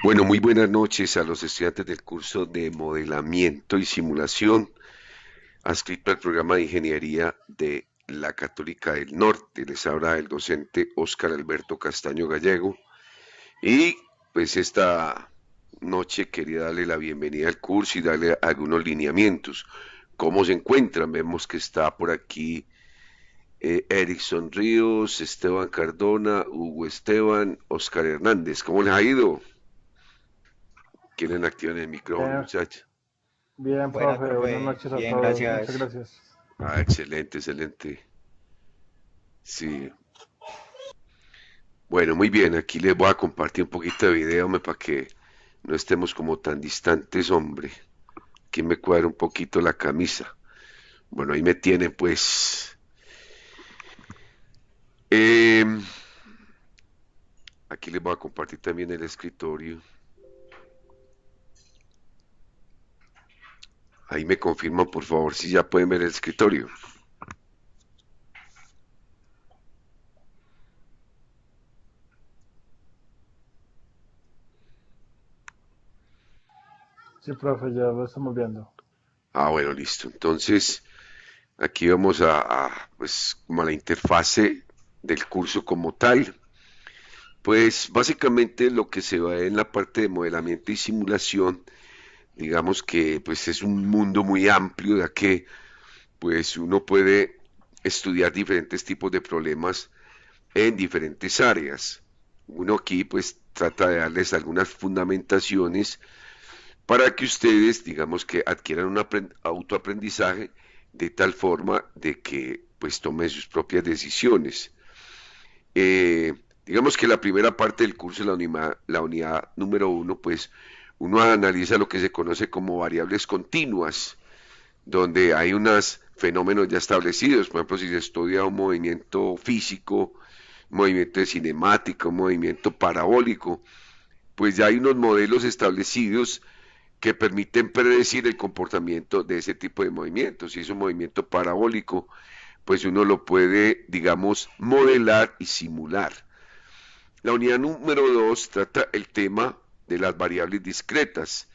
Bueno, muy buenas noches a los estudiantes del curso de modelamiento y simulación, adscrito al programa de ingeniería de la Católica del Norte. Les habla el docente Óscar Alberto Castaño Gallego y pues esta noche quería darle la bienvenida al curso y darle algunos lineamientos. ¿Cómo se encuentran? Vemos que está por aquí Erickson Ríos, Esteban Cardona, Hugo Esteban, Óscar Hernández. ¿Cómo les ha ido? ¿Quieren activar el micrófono, Bien, muchachos? bien, Buenas, profe. Buenas profe. noches a Bien, todos. Muchas gracias. gracias. Ah, excelente, excelente. Sí. Bueno, muy bien. Aquí les voy a compartir un poquito de video, hombre, para que no estemos como tan distantes, hombre. Aquí me cuadra un poquito la camisa. Bueno, ahí me tienen, pues. Em, Aquí les voy a compartir también el escritorio. Ahí me confirman, por favor, si ya pueden ver el escritorio. Sí, profe, ya lo estamos viendo. Ah, bueno, listo. Entonces, aquí vamos pues, como a la interfase del curso como tal. Pues básicamente lo que se ve en la parte de modelamiento y simulación, digamos que pues es un mundo muy amplio, ya que pues uno puede estudiar diferentes tipos de problemas en diferentes áreas. Uno aquí pues trata de darles algunas fundamentaciones para que ustedes, digamos que adquieran un autoaprendizaje de tal forma de que pues tomen sus propias decisiones. Eh, digamos que la primera parte del curso, la unidad número uno, pues uno analiza lo que se conoce como variables continuas, donde hay unos fenómenos ya establecidos. Por ejemplo, si se estudia un movimiento físico, un movimiento de cinemática, un movimiento parabólico, pues ya hay unos modelos establecidos que permiten predecir el comportamiento de ese tipo de movimientos. Si es un movimiento parabólico, pues uno lo puede, digamos, modelar y simular. La unidad número 2 trata el tema de las variables discretas,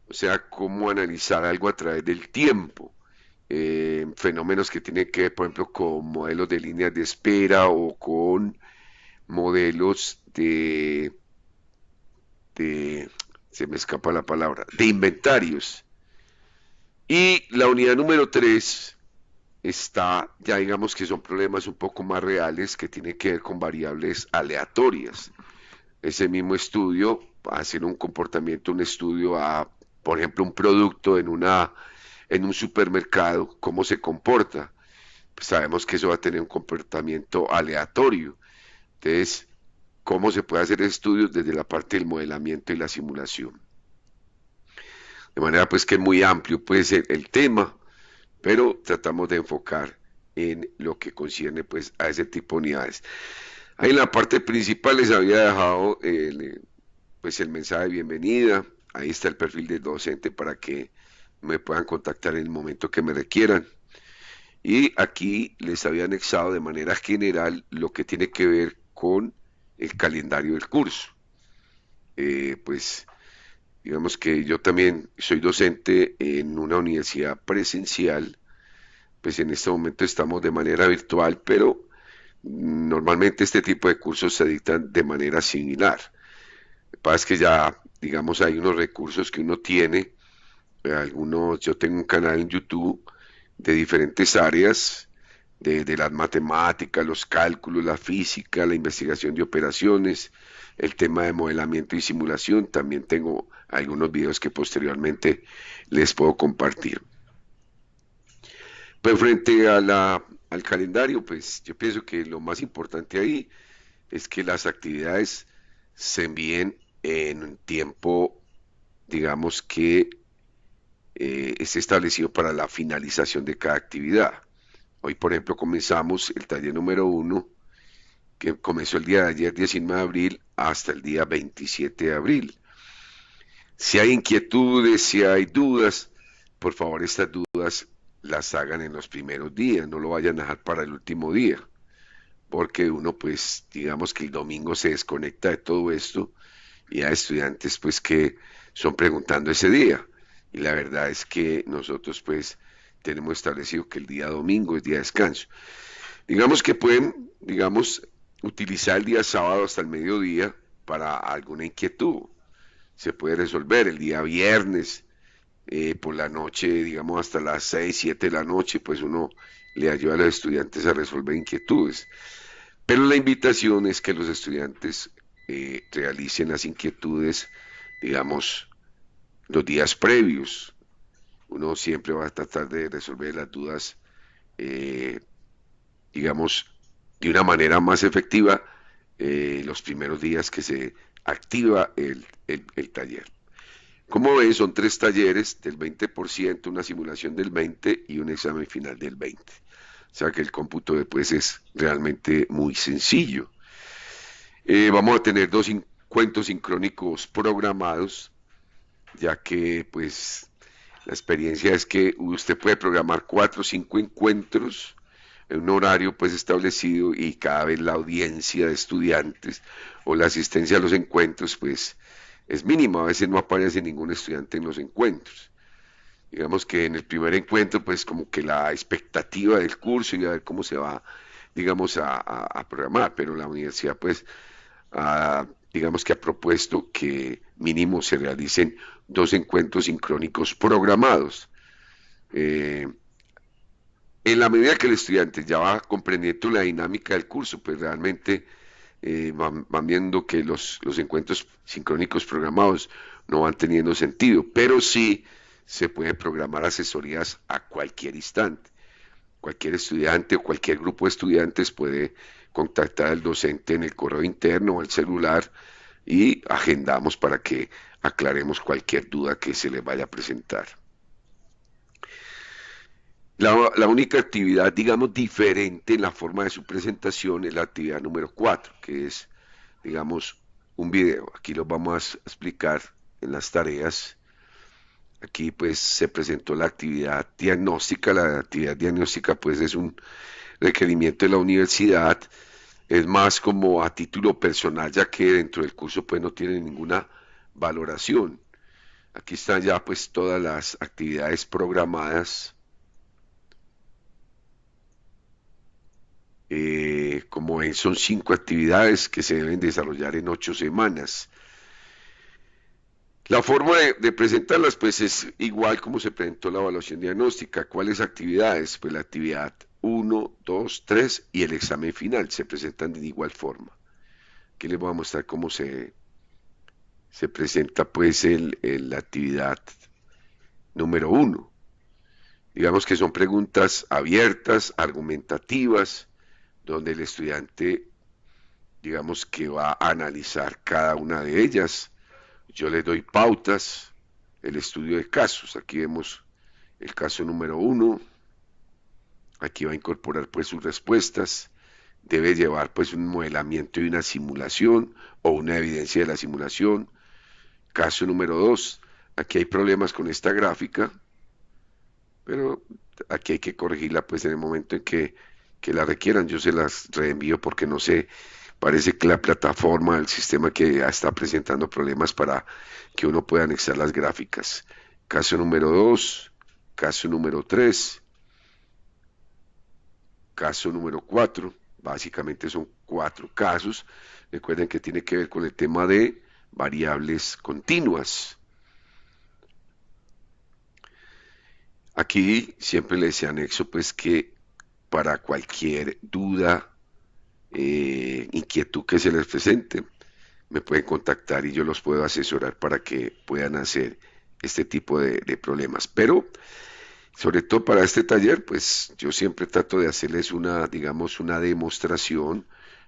o sea, cómo analizar algo a través del tiempo. Fenómenos que tienen que ver, por ejemplo, con modelos de líneas de espera o con modelos de se me escapa la palabra, de inventarios. Y la unidad número 3 está, ya digamos que son problemas un poco más reales que tienen que ver con variables aleatorias. Ese mismo estudio, hacer un comportamiento, un estudio a, por ejemplo, un producto en un supermercado, cómo se comporta. Pues sabemos que eso va a tener un comportamiento aleatorio. Entonces, ¿cómo se puede hacer estudios desde la parte del modelamiento y la simulación? De manera pues que es muy amplio puede ser el tema, pero tratamos de enfocar en lo que concierne pues a ese tipo de unidades. Ahí en la parte principal les había dejado pues el mensaje de bienvenida. Ahí está el perfil del docente para que me puedan contactar en el momento que me requieran. Y aquí les había anexado de manera general lo que tiene que ver con el calendario del curso. Pues digamos que yo también soy docente en una universidad presencial, pues en este momento estamos de manera virtual, pero normalmente este tipo de cursos se dictan de manera similar. Lo que pasa es que ya, digamos, hay unos recursos que uno tiene, algunos, yo tengo un canal en YouTube de diferentes áreas, de las matemáticas, los cálculos, la física, la investigación de operaciones, el tema de modelamiento y simulación. También tengo algunos videos que posteriormente les puedo compartir. Pues frente a al calendario, pues yo pienso que lo más importante ahí es que las actividades se envíen en un tiempo, digamos que es establecido para la finalización de cada actividad. Hoy, por ejemplo, comenzamos el taller número uno, que comenzó el día de ayer, 19 de abril, hasta el día 27 de abril. Si hay inquietudes, si hay dudas, por favor estas dudas las hagan en los primeros días, no lo vayan a dejar para el último día, porque uno pues digamos que el domingo se desconecta de todo esto y a estudiantes pues que son preguntando ese día. Y la verdad es que nosotros pues tenemos establecido que el día domingo es día de descanso. Digamos que pueden, digamos, utilizar el día sábado hasta el mediodía para alguna inquietud. Se puede resolver el día viernes por la noche, digamos hasta las 6 7 de la noche, pues uno le ayuda a los estudiantes a resolver inquietudes. Pero la invitación es que los estudiantes realicen las inquietudes, digamos, los días previos. Uno siempre va a tratar de resolver las dudas, eh, digamos, de una manera más efectiva los primeros días que se activa el taller. Como ven, son tres talleres del 20%, una simulación del 20% y un examen final del 20%. O sea que el cómputo después es realmente muy sencillo. Vamos a tener dos encuentros sincrónicos programados, ya que pues la experiencia es que usted puede programar 4 o 5 encuentros en un horario pues establecido y cada vez la audiencia de estudiantes o la asistencia a los encuentros pues es mínima, a veces no aparece ningún estudiante en los encuentros. Digamos que en el primer encuentro pues como que la expectativa del curso y a ver cómo se va digamos a programar, pero la universidad pues digamos que ha propuesto que mínimo se realicen dos encuentros sincrónicos programados. Eh, en la medida que el estudiante ya va comprendiendo la dinámica del curso, pues realmente van viendo que los encuentros sincrónicos programados no van teniendo sentido, pero sí se puede programar asesorías a cualquier instante. Cualquier estudiante o cualquier grupo de estudiantes puede contactar al docente en el correo interno o el celular y agendamos para que aclaremos cualquier duda que se les vaya a presentar. La única actividad, digamos, diferente en la forma de su presentación es la actividad número 4, que es, digamos, un video. Aquí lo vamos a explicar en las tareas. Aquí pues se presentó la actividad diagnóstica. La actividad diagnóstica pues es un requerimiento de la universidad. Es más como a título personal, ya que dentro del curso pues no tiene ninguna valoración. Aquí están ya pues todas las actividades programadas. Como ven, son 5 actividades que se deben desarrollar en 8 semanas. La forma de presentarlas, pues es igual como se presentó la evaluación diagnóstica. ¿Cuáles actividades? Pues la actividad 1, 2, 3 y el examen final se presentan de igual forma. Aquí les voy a mostrar cómo se presenta pues la actividad número 1. Digamos que son preguntas abiertas, argumentativas, donde el estudiante, digamos que va a analizar cada una de ellas. Yo les doy pautas, el estudio de casos. Aquí vemos el caso número 1. Aquí va a incorporar pues sus respuestas. Debe llevar pues un modelamiento y una simulación o una evidencia de la simulación. Caso número 2. Aquí hay problemas con esta gráfica, pero aquí hay que corregirla pues en el momento en que la requieran. Yo se las reenvío porque no sé, parece que la plataforma, el sistema que ya está presentando problemas para que uno pueda anexar las gráficas. Caso número 2, caso número 3, caso número 4. Básicamente son 4 casos. Recuerden que tiene que ver con el tema de variables continuas. Aquí siempre les anexo pues que para cualquier duda, inquietud que se les presente, me pueden contactar y yo los puedo asesorar para que puedan hacer este tipo de problemas. Pero, sobre todo para este taller, pues yo siempre trato de hacerles una, digamos, una demostración,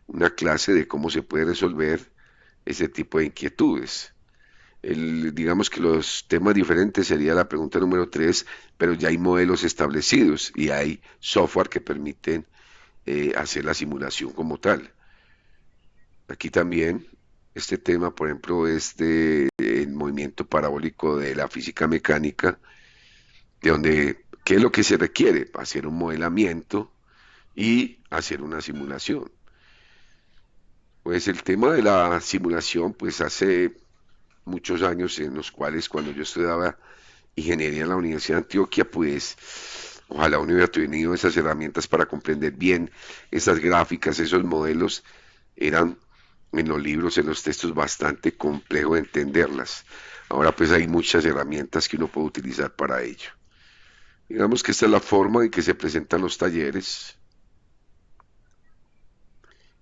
una clase de cómo se puede resolver ese tipo de inquietudes. Digamos que los temas diferentes sería la pregunta número 3, pero ya hay modelos establecidos y hay software que permiten hacer la simulación como tal. Aquí también este tema, por ejemplo, es el movimiento parabólico de la física mecánica, de donde, ¿qué es lo que se requiere? Hacer un modelamiento y hacer una simulación. Pues el tema de la simulación, pues hace muchos años en los cuales cuando yo estudiaba ingeniería en la Universidad de Antioquia, pues ojalá uno hubiera tenido esas herramientas para comprender bien esas gráficas, esos modelos, eran en los libros, en los textos, bastante complejo de entenderlas. Ahora pues hay muchas herramientas que uno puede utilizar para ello. Digamos que esta es la forma en que se presentan los talleres.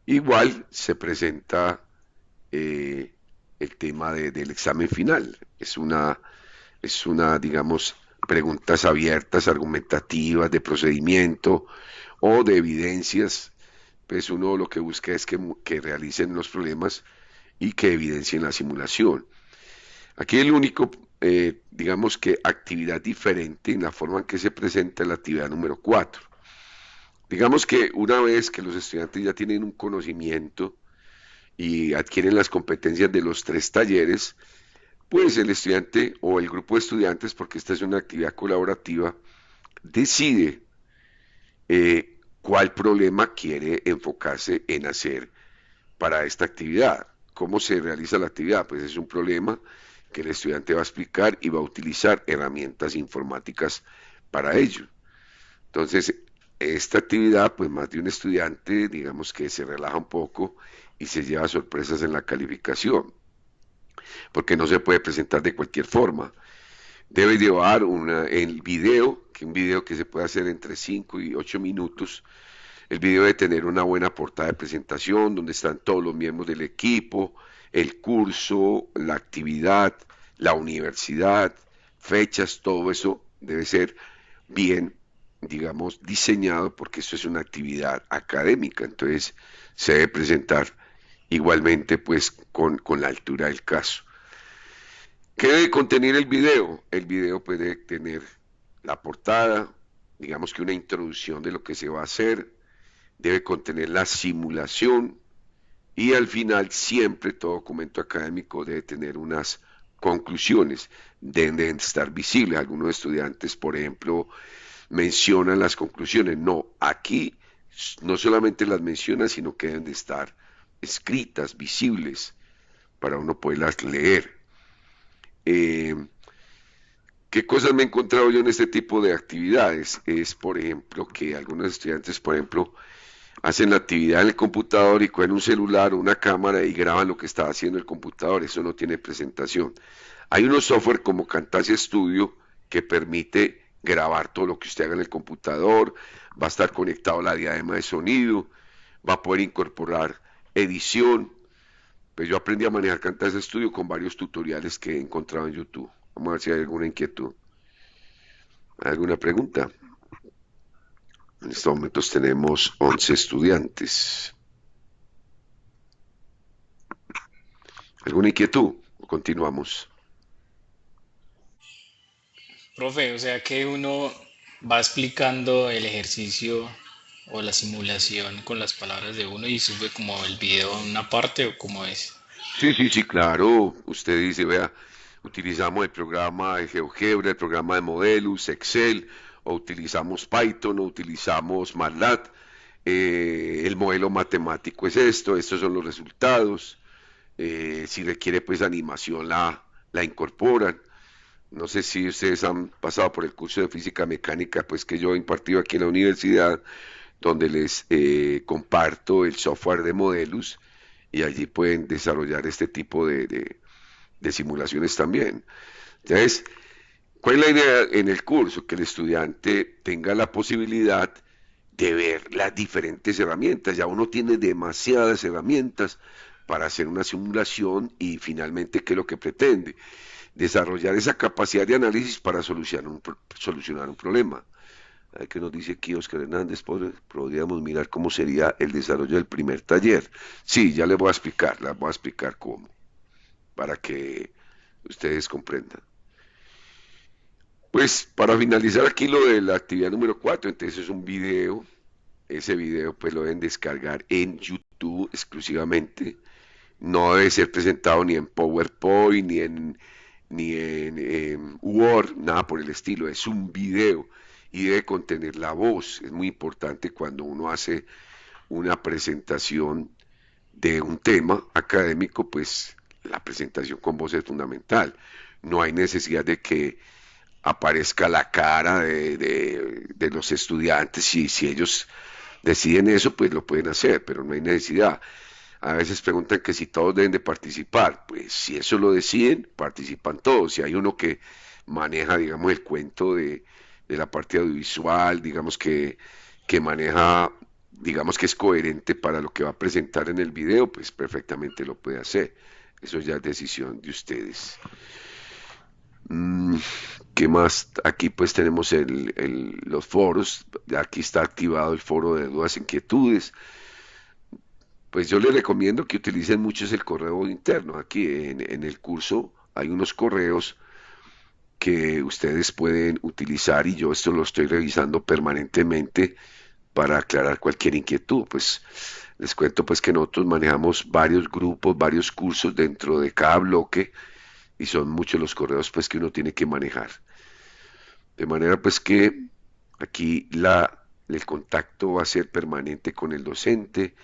Igual se presenta el tema del examen final. Digamos, preguntas abiertas, argumentativas, de procedimiento o de evidencias. Pues uno lo que busca es que realicen los problemas y que evidencien la simulación. Aquí el único, digamos que actividad diferente en la forma en que se presenta es la actividad número 4. Digamos que una vez que los estudiantes ya tienen un conocimiento y adquieren las competencias de los 3 talleres, pues el estudiante o el grupo de estudiantes, porque esta es una actividad colaborativa, decide cuál problema quiere enfocarse en hacer para esta actividad. ¿Cómo se realiza la actividad? Pues es un problema que el estudiante va a explicar y va a utilizar herramientas informáticas para ello. Entonces, esta actividad, pues más de un estudiante, digamos que se relaja un poco y se lleva sorpresas en la calificación, porque no se puede presentar de cualquier forma. Debe llevar el video, que un video que se puede hacer entre 5 y 8 minutos. El video debe tener una buena portada de presentación, donde están todos los miembros del equipo, el curso, la actividad, la universidad, fechas, todo eso debe ser bien, digamos, diseñado, porque esto es una actividad académica, entonces se debe presentar igualmente pues con la altura del caso. ¿Qué debe contener el video? El video puede tener la portada, digamos que una introducción de lo que se va a hacer, debe contener la simulación y al final siempre todo documento académico debe tener unas conclusiones, deben estar visibles. Algunos estudiantes, por ejemplo, mencionan las conclusiones. No, aquí no solamente las mencionan, sino que deben de estar escritas, visibles, para uno poderlas leer. Eh, ¿Qué cosas me he encontrado yo en este tipo de actividades? Es, por ejemplo, que algunos estudiantes, por ejemplo, hacen la actividad en el computador y cogen un celular o una cámara y graban lo que está haciendo el computador. Eso no tiene presentación. Hay unos software como Camtasia Studio que permite grabar todo lo que usted haga en el computador, va a estar conectado a la diadema de sonido, va a poder incorporar edición. Pues yo aprendí a manejar Camtasia Studio con varios tutoriales que he encontrado en YouTube. Vamos a ver si hay alguna inquietud. ¿Alguna pregunta? En estos momentos tenemos 11 estudiantes. ¿Alguna inquietud? Continuamos. Profe, o sea que uno va explicando el ejercicio o la simulación con las palabras de uno y sube como el video en una parte o cómo es. Sí, sí, sí, claro. Usted dice, vea, utilizamos el programa de GeoGebra, el programa de Modelus, Excel, o utilizamos Python, o utilizamos MATLAB. El modelo matemático es esto, estos son los resultados. Si requiere pues animación, la incorporan. No sé si ustedes han pasado por el curso de física mecánica, pues que yo he impartido aquí en la universidad, donde les comparto el software de Modelus y allí pueden desarrollar este tipo de simulaciones también. Entonces, ¿cuál es la idea en el curso? Que el estudiante tenga la posibilidad de ver las diferentes herramientas. Ya uno tiene demasiadas herramientas para hacer una simulación y finalmente, ¿qué es lo que pretende? Desarrollar esa capacidad de análisis para solucionar un problema. A ver qué nos dice aquí Oscar Hernández. Podríamos mirar cómo sería el desarrollo del primer taller. Sí, ya les voy a explicar, les voy a explicar cómo, para que ustedes comprendan. Pues para finalizar aquí lo de la actividad número 4, entonces es un video. Ese video pues lo deben descargar en YouTube exclusivamente. No debe ser presentado ni en PowerPoint, ni en Word, nada por el estilo. Es un video y debe contener la voz. Es muy importante cuando uno hace una presentación de un tema académico, pues la presentación con voz es fundamental. No hay necesidad de que aparezca la cara de los estudiantes y si ellos deciden eso, pues lo pueden hacer, pero no hay necesidad. A veces preguntan que si todos deben de participar, pues si eso lo deciden, participan todos. Si hay uno que maneja, digamos, el cuento de la parte audiovisual, digamos que maneja, digamos que es coherente para lo que va a presentar en el video, pues perfectamente lo puede hacer. Eso ya es decisión de ustedes. Mm, ¿Qué más? Aquí pues tenemos los foros. Aquí está activado el foro de dudas e inquietudes. Pues yo les recomiendo que utilicen mucho el correo interno. Aquí en el curso hay unos correos que ustedes pueden utilizar y yo esto lo estoy revisando permanentemente para aclarar cualquier inquietud. Pues les cuento pues que nosotros manejamos varios grupos, varios cursos dentro de cada bloque y son muchos los correos pues que uno tiene que manejar. De manera pues que aquí el contacto va a ser permanente con el docente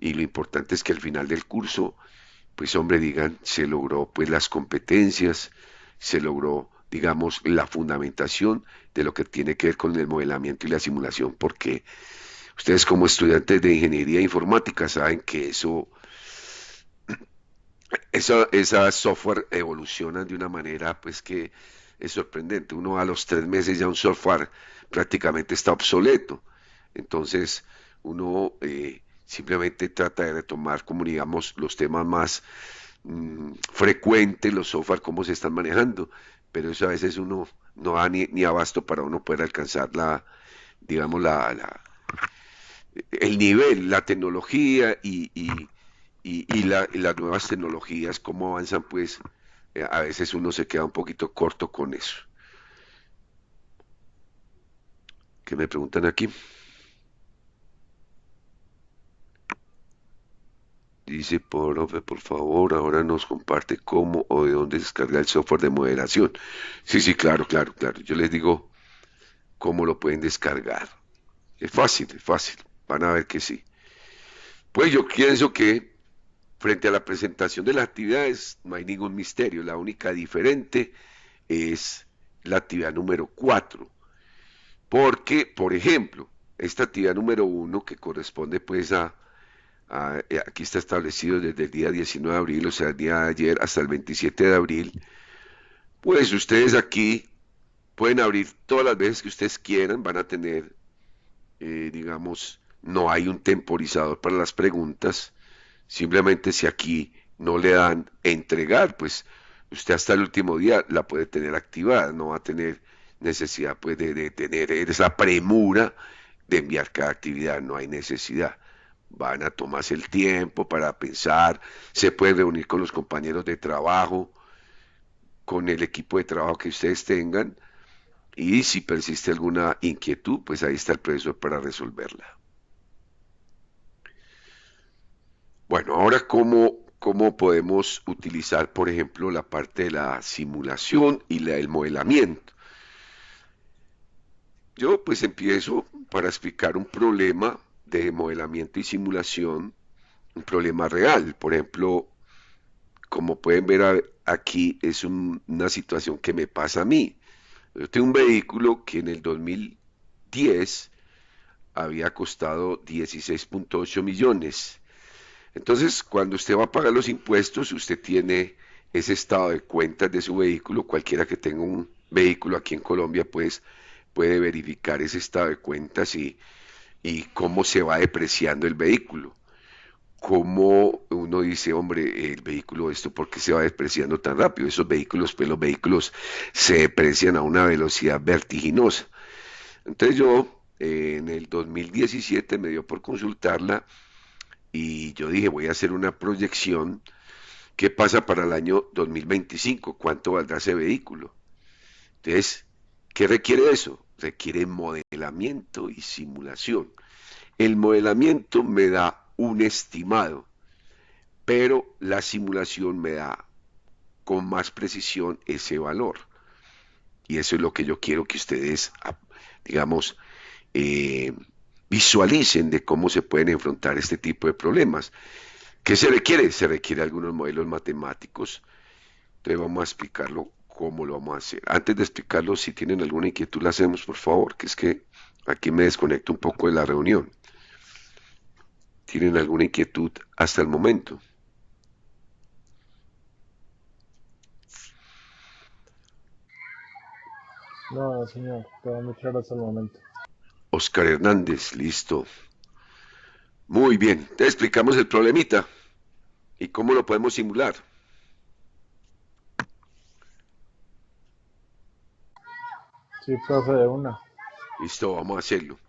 y lo importante es que al final del curso, pues hombre, digan, se logró pues las competencias, se logró, digamos, la fundamentación de lo que tiene que ver con el modelamiento y la simulación, porque ustedes como estudiantes de ingeniería informática saben que esas software evolucionan de una manera pues que es sorprendente. Uno a los 3 meses ya un software prácticamente está obsoleto. Entonces uno simplemente trata de retomar, como digamos, los temas más frecuentes, los software, cómo se están manejando. Pero eso a veces uno no da ni abasto para uno poder alcanzar digamos, el nivel, la tecnología y las nuevas tecnologías, cómo avanzan, pues a veces uno se queda un poquito corto con eso. ¿Qué me preguntan aquí? Dice, profe, por favor, ahora nos comparte cómo o de dónde descargar el software de moderación. Sí, sí, claro, claro, claro. Yo les digo cómo lo pueden descargar. Es fácil, es fácil. Van a ver que sí. Pues yo pienso que frente a la presentación de las actividades no hay ningún misterio. La única diferente es la actividad número 4. Porque, por ejemplo, esta actividad número 1 que corresponde pues aquí está establecido desde el día 19 de abril, o sea, el día de ayer hasta el 27 de abril, pues ustedes aquí pueden abrir todas las veces que ustedes quieran, van a tener, digamos, no hay un temporizador para las preguntas, simplemente si aquí no le dan entregar, pues usted hasta el último día la puede tener activada, no va a tener necesidad pues de tener esa premura de enviar cada actividad, no hay necesidad. Van a tomarse el tiempo para pensar, se pueden reunir con los compañeros de trabajo, con el equipo de trabajo que ustedes tengan y si persiste alguna inquietud, pues ahí está el profesor para resolverla. Bueno, ahora cómo podemos utilizar, por ejemplo, la parte de la simulación y el modelamiento. Yo pues empiezo para explicar un problema de modelamiento y simulación, un problema real. Por ejemplo, como pueden ver aquí, es una situación que me pasa a mí. Yo tengo un vehículo que en el 2010 había costado 16.8 millones. Entonces, cuando usted va a pagar los impuestos, usted tiene ese estado de cuentas de su vehículo. Cualquiera que tenga un vehículo aquí en Colombia, pues puede verificar ese estado de cuentas y cómo se va depreciando el vehículo. Cómo uno dice, hombre, el vehículo, ¿esto por qué se va depreciando tan rápido? Esos vehículos, pues los vehículos se deprecian a una velocidad vertiginosa. Entonces yo, en el 2017 me dio por consultarla y yo dije, voy a hacer una proyección. ¿Qué pasa para el año 2025? ¿Cuánto valdrá ese vehículo? Entonces, ¿qué requiere eso? Requiere modelamiento y simulación. El modelamiento me da un estimado, pero la simulación me da con más precisión ese valor. Y eso es lo que yo quiero que ustedes, digamos, visualicen de cómo se pueden enfrentar este tipo de problemas. ¿Qué se requiere? Se requiere algunos modelos matemáticos. Entonces vamos a explicarlo cómo lo vamos a hacer. Antes de explicarlo, si tienen alguna inquietud, la hacemos, por favor, que es que aquí me desconecto un poco de la reunión. ¿Tienen alguna inquietud hasta el momento? No, señor, todo muy claro hasta el momento. Oscar Hernández, listo. Muy bien, te explicamos el problemita y cómo lo podemos simular. Sí, profe, de una. Listo, vamos a hacerlo.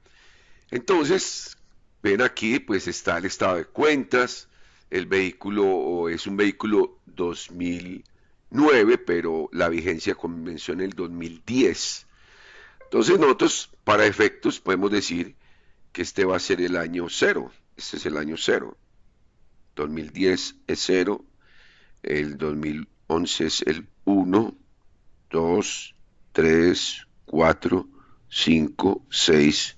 Entonces, ven aquí, pues está el estado de cuentas. El vehículo es un vehículo 2009, pero la vigencia comenzó en el 2010. Entonces nosotros, para efectos, podemos decir que este va a ser el año cero. Este es el año cero. 2010 es cero. El 2011 es el uno, 2, 3, 4, 5, 6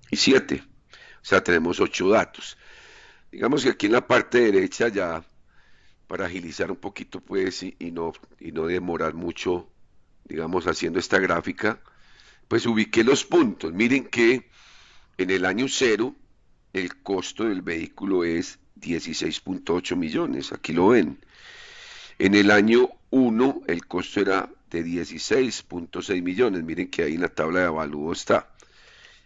y 7. O sea, tenemos 8 datos. Digamos que aquí en la parte derecha ya, para agilizar un poquito pues y no demorar mucho, digamos, haciendo esta gráfica, pues ubiqué los puntos. Miren que en el año cero el costo del vehículo es 16.8 millones, aquí lo ven. En el año uno el costo era de 16.6 millones, miren que ahí en la tabla de avalúo está.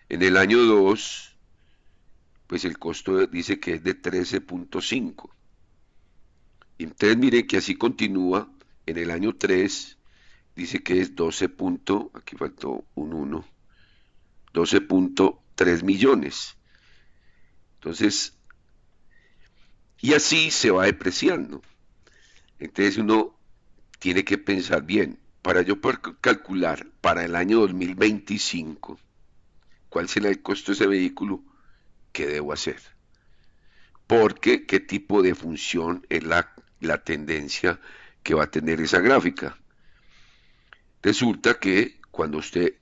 En el año 2 pues el costo dice que es de 13.5. Entonces miren que así continúa. En el año 3 dice que es 12. Aquí faltó un 1. 12.3 millones. Entonces, y así se va depreciando. Entonces uno tiene que pensar bien. Para yo poder calcular para el año 2025 cuál será el costo de ese vehículo, ¿qué debo hacer? Porque qué tipo de función es la tendencia que va a tener esa gráfica. Resulta que cuando usted,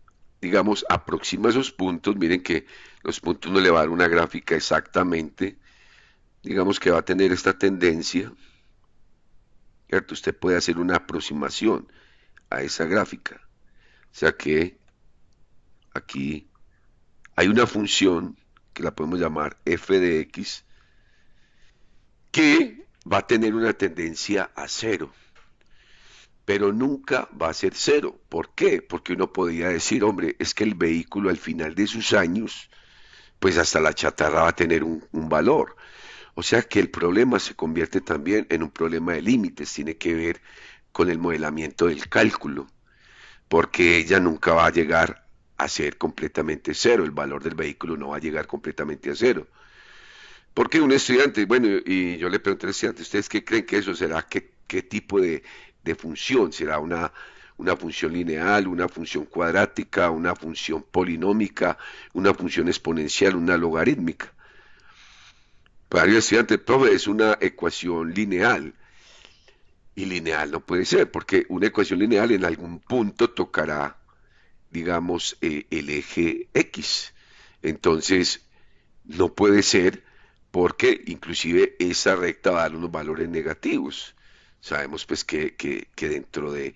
digamos, aproxima esos puntos, miren que los puntos no le va a dar una gráfica exactamente, digamos que va a tener esta tendencia, ¿cierto? Usted puede hacer una aproximación a esa gráfica. O sea que aquí hay una función que la podemos llamar f de x que va a tener una tendencia a cero, pero nunca va a ser cero. ¿Por qué? Porque uno podría decir, hombre, es que el vehículo al final de sus años, pues hasta la chatarra va a tener un valor. O sea que el problema se convierte también en un problema de límites, tiene que ver con el modelamiento del cálculo, porque ella nunca va a llegar a ser completamente cero, el valor del vehículo no va a llegar completamente a cero. Porque un estudiante, bueno, y yo le pregunté al estudiante, ¿ustedes qué creen que eso será? ¿Qué tipo de función? ¿Será una función lineal, una función cuadrática, una función polinómica, una función exponencial, una logarítmica? Para el estudiante, profe, es una ecuación lineal. Y lineal no puede ser, porque una ecuación lineal en algún punto tocará, digamos, el eje X. Entonces, no puede ser porque inclusive esa recta va a dar unos valores negativos. Sabemos pues que dentro de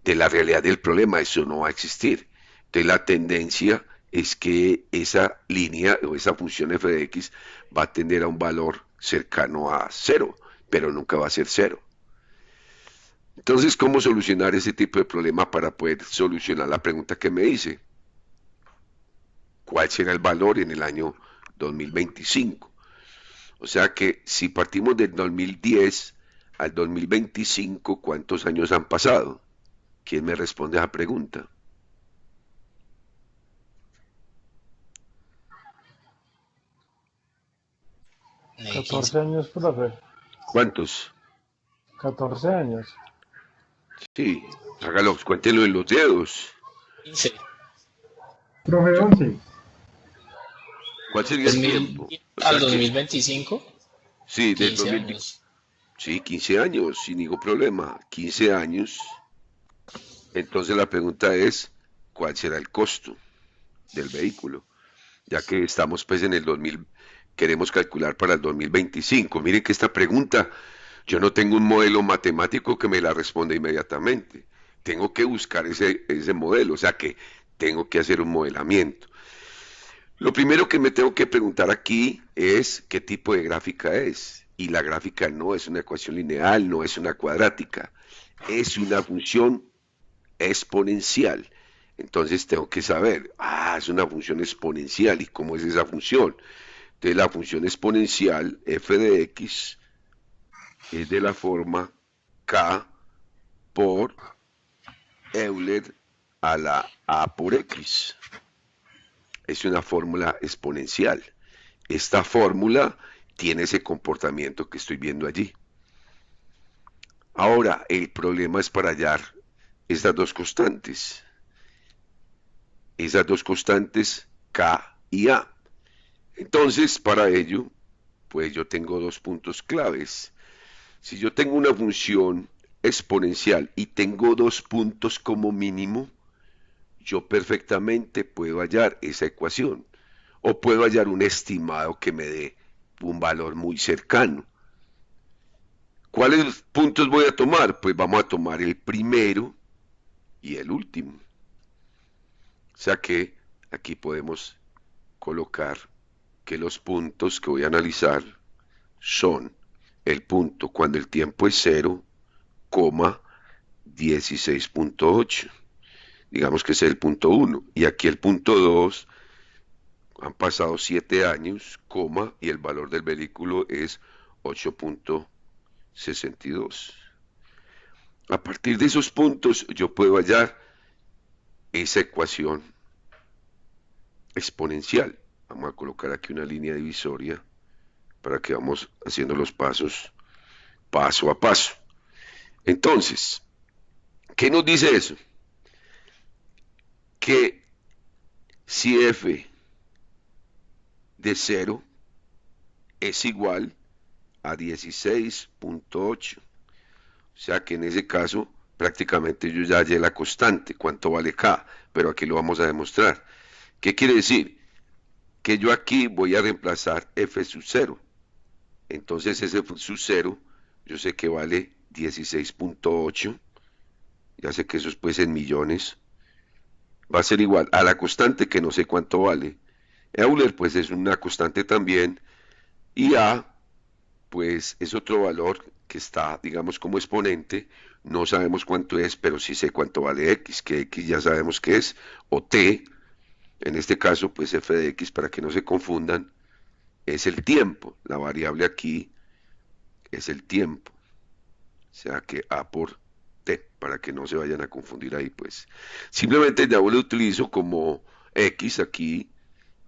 la realidad del problema eso no va a existir. Entonces la tendencia es que esa línea o esa función f de x va a tender a un valor cercano a cero, pero nunca va a ser cero. Entonces, ¿cómo solucionar ese tipo de problema para poder solucionar la pregunta que me hice? ¿Cuál será el valor en el año 2025? O sea que si partimos del 2010 al 2025, ¿cuántos años han pasado? ¿Quién me responde a esa pregunta? Quince. 14 años, profe. ¿Cuántos? 14 años. Sí, hágalo, cuéntenlo en los dedos. 15. Profe, 11. ¿Cuál sería el 2000 tiempo? O al sea dos que, mil veinticinco sí, del 15 2000, años. sí, 15 años, sin ningún problema, 15 años. Entonces la pregunta es, ¿cuál será el costo del vehículo? Ya que estamos pues en el queremos calcular para el 2025. Miren que esta pregunta, yo no tengo un modelo matemático que me la responda inmediatamente. Tengo que buscar ese modelo, o sea que tengo que hacer un modelamiento. Lo primero que me tengo que preguntar aquí es qué tipo de gráfica es. Y la gráfica no es una ecuación lineal, no es una cuadrática, es una función exponencial. Entonces tengo que saber, es una función exponencial. ¿Y cómo es esa función? Entonces la función exponencial f de x es de la forma k por Euler a la a por x. Es una fórmula exponencial. Esta fórmula tiene ese comportamiento que estoy viendo allí. Ahora, el problema es para hallar estas dos constantes. Esas dos constantes, K y A. Entonces, para ello, pues yo tengo dos puntos claves. Si yo tengo una función exponencial y tengo dos puntos como mínimo, yo perfectamente puedo hallar esa ecuación. O puedo hallar un estimado que me dé un valor muy cercano. ¿Cuáles puntos voy a tomar? Pues vamos a tomar el primero y el último. O sea que aquí podemos colocar que los puntos que voy a analizar son el punto cuando el tiempo es 0, 16.8. Digamos que ese es el punto 1. Y aquí el punto 2, han pasado 7 años, y el valor del vehículo es 8.62. A partir de esos puntos yo puedo hallar esa ecuación exponencial. Vamos a colocar aquí una línea divisoria para que vamos haciendo los pasos paso a paso. Entonces, ¿qué nos dice eso? Que si f de 0 es igual a 16.8, o sea que en ese caso prácticamente yo ya hallé la constante, cuánto vale k, pero aquí lo vamos a demostrar. ¿Qué quiere decir? Que yo aquí voy a reemplazar f sub 0. Entonces ese sub 0, yo sé que vale 16.8, ya sé que eso es pues en millones, va a ser igual a la constante que no sé cuánto vale. Euler pues es una constante también, y A pues es otro valor que está, digamos, como exponente. No sabemos cuánto es, pero sí sé cuánto vale x, que x ya sabemos que es, o t, en este caso pues f de x, para que no se confundan, es el tiempo. La variable aquí es el tiempo, o sea que a por t, para que no se vayan a confundir ahí pues. Simplemente ya lo utilizo como x aquí,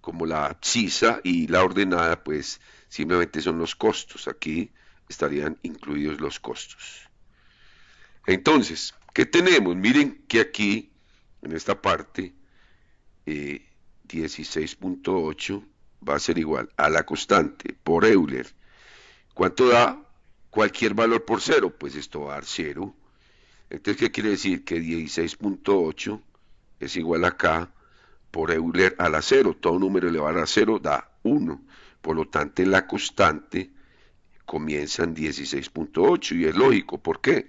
como la abscisa, y la ordenada pues simplemente son los costos. Aquí estarían incluidos los costos. Entonces, ¿qué tenemos? Miren que aquí en esta parte 16.8 va a ser igual a la constante por Euler. ¿Cuánto da cualquier valor por 0? Pues esto va a dar 0. Entonces, ¿qué quiere decir? Que 16.8 es igual a K por Euler a la 0. Todo número elevado a 0 da 1. Por lo tanto, la constante comienza en 16.8 y es lógico. ¿Por qué?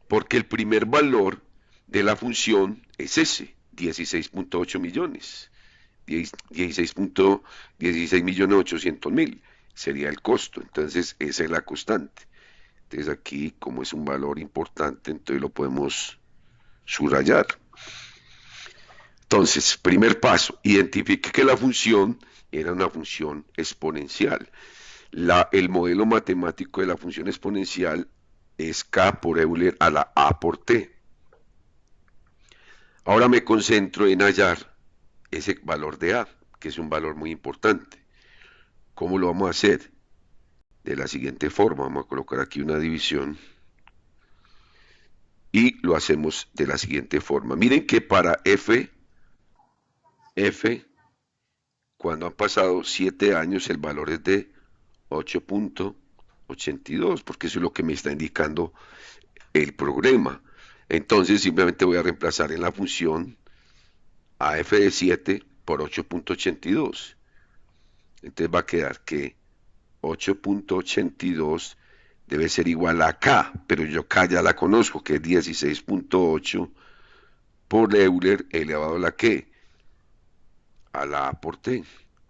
Porque el primer valor de la función es ese, 16.8 millones. 16.800.000 sería el costo. Entonces, esa es la constante. Entonces, aquí, como es un valor importante, entonces lo podemos subrayar. Entonces, primer paso, identifique que la función era una función exponencial. El modelo matemático de la función exponencial es k por Euler a la a por t. Ahora me concentro en hallar ese valor de a, que es un valor muy importante. ¿Cómo lo vamos a hacer? De la siguiente forma, vamos a colocar aquí una división y lo hacemos de la siguiente forma. Miren que para f, cuando han pasado 7 años, el valor es de 8.82, porque eso es lo que me está indicando el programa. Entonces simplemente voy a reemplazar en la función a f de 7 por 8.82. Entonces va a quedar que 8.82 debe ser igual a K, pero yo K ya la conozco, que es 16.8 por Euler elevado a la ¿qué? A la A por T.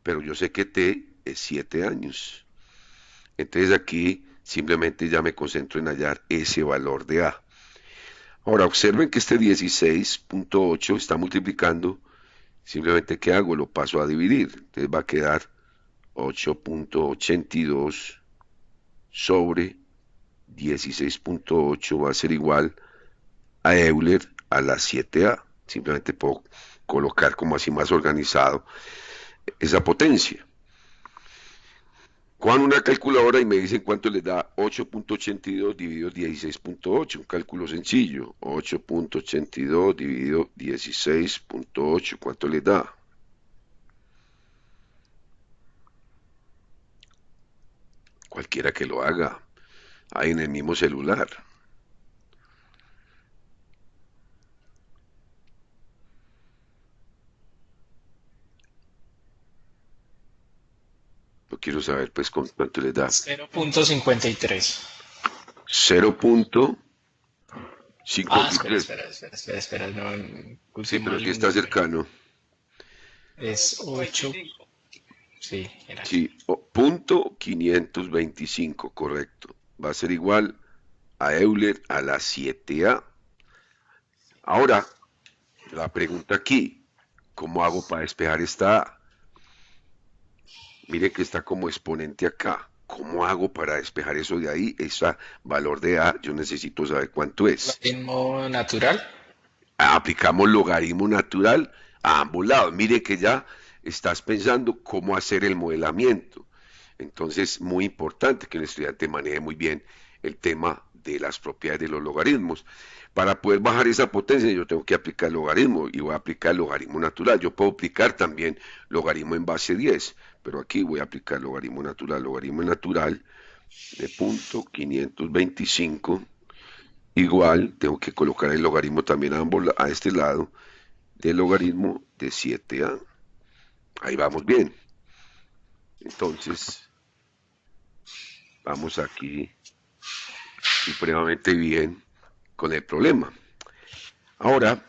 Pero yo sé que T es 7 años. Entonces aquí simplemente ya me concentro en hallar ese valor de A. Ahora observen que este 16.8 está multiplicando. Simplemente ¿qué hago? Lo paso a dividir. Entonces va a quedar 8.82 sobre 16.8 va a ser igual a Euler a la 7A. Simplemente puedo colocar como así más organizado esa potencia. Cojan una calculadora y me dicen cuánto les da 8.82 dividido 16.8, un cálculo sencillo. 8.82 dividido 16.8, ¿cuánto les da? Cualquiera que lo haga, ahí en el mismo celular. Yo quiero saber pues cuánto les da. 0.53. 0.53. Espera, no puse Sí, pero mal aquí un está número. cercano. Es 8. Sí, era aquí. Sí, punto 525, correcto. Va a ser igual a Euler a la 7A. Ahora, la pregunta aquí, ¿cómo hago para despejar esta A? Mire que está como exponente acá. ¿Cómo hago para despejar eso de ahí? Ese valor de A, yo necesito saber cuánto es. Logaritmo natural. Aplicamos logaritmo natural a ambos lados. Mire que ya estás pensando cómo hacer el modelamiento. Entonces, muy importante que el estudiante maneje muy bien el tema de las propiedades de los logaritmos. Para poder bajar esa potencia, yo tengo que aplicar logaritmo y voy a aplicar logaritmo natural. Yo puedo aplicar también logaritmo en base 10, pero aquí voy a aplicar logaritmo natural. Logaritmo natural de punto 525 igual, tengo que colocar el logaritmo también a este lado del logaritmo de 7A. Ahí vamos bien. Entonces, vamos aquí supremamente bien con el problema. Ahora,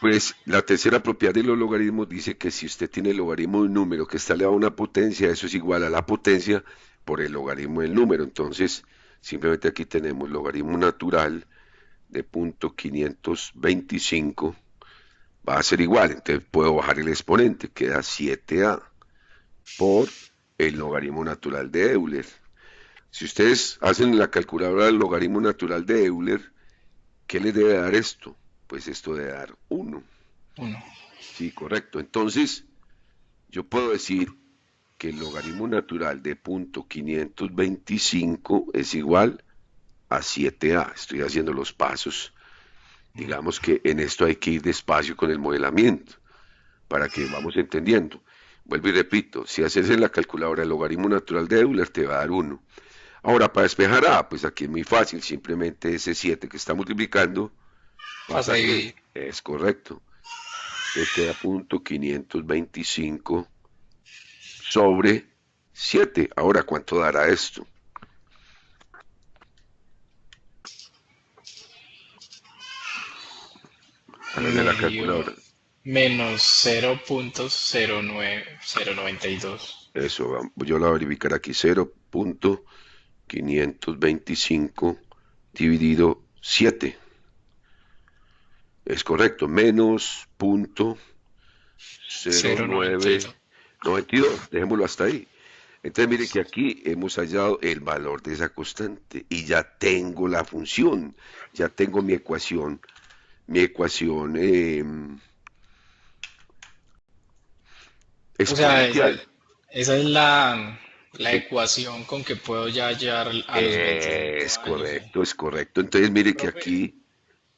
pues la tercera propiedad de los logaritmos dice que si usted tiene el logaritmo de un número que está elevado a una potencia, eso es igual a la potencia por el logaritmo del número. Entonces, simplemente aquí tenemos logaritmo natural de punto 525 va a ser igual, entonces puedo bajar el exponente, queda 7A por el logaritmo natural de Euler. Si ustedes hacen la calculadora del logaritmo natural de Euler, ¿qué les debe dar esto? Pues esto debe dar 1. 1. Sí, correcto. Entonces, yo puedo decir que el logaritmo natural de punto 525 es igual a 7A. Estoy haciendo los pasos. Digamos que en esto hay que ir despacio con el modelamiento para que vamos entendiendo. Vuelvo y repito, si haces en la calculadora el logaritmo natural de Euler te va a dar 1. Ahora, para despejar A, pues aquí es muy fácil, simplemente ese 7 que está multiplicando Pasa pasa a ahí. es correcto. Entonces queda punto 525 sobre 7. Ahora, ¿cuánto dará esto? Háganle la Medio calculadora. menos 0.092. Eso, yo la voy a verificar aquí, 0.525 dividido 7. Es correcto, menos punto 0.92. 0992, dejémoslo hasta ahí. Entonces mire que aquí hemos hallado el valor de esa constante y ya tengo la función, ya tengo mi ecuación O sea, exponencial. esa es la Eh, ecuación con que puedo ya hallar a los 25 años. es correcto. Entonces mire que Profe, aquí,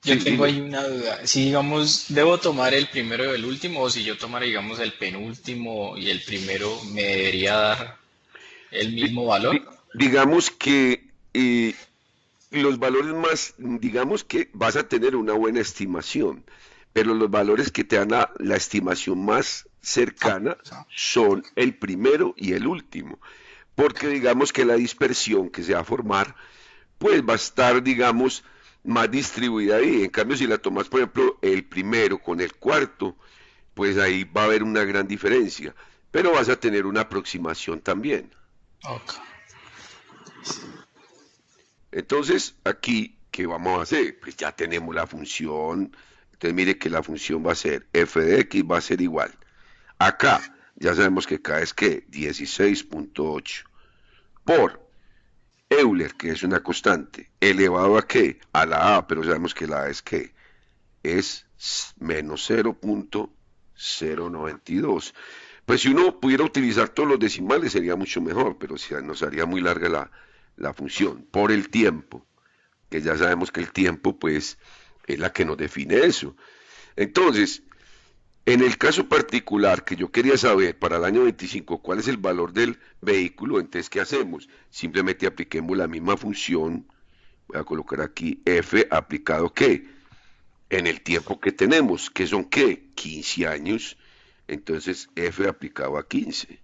yo sí, tengo dime. ahí una duda. Si, digamos, debo tomar el primero y el último, o si yo tomara, digamos, el penúltimo y el primero, ¿me debería dar el Di- mismo valor? digamos que los valores más, digamos que vas a tener una buena estimación, pero los valores que te dan la estimación más cercana son el primero y el último, porque digamos que la dispersión que se va a formar, pues va a estar, digamos, más distribuida ahí. En cambio, si la tomas, por ejemplo, el primero con el cuarto, pues ahí va a haber una gran diferencia, pero vas a tener una aproximación también. Ok. Entonces, aquí, ¿qué vamos a hacer? Pues ya tenemos la función. Entonces, mire que la función va a ser f de x va a ser igual. Acá, ya sabemos que acá es que 16.8 por Euler, que es una constante, elevado a qué? A la a, pero sabemos que la a es qué? Es menos 0.092. Pues si uno pudiera utilizar todos los decimales sería mucho mejor, pero si nos haría muy larga la función. Por el tiempo, que ya sabemos que el tiempo pues es la que nos define eso. Entonces, en el caso particular que yo quería saber para el año 25 cuál es el valor del vehículo, entonces ¿qué hacemos? Simplemente apliquemos la misma función, voy a colocar aquí f aplicado ¿qué? En el tiempo que tenemos, que son ¿qué? 15 años, entonces f aplicado a 15,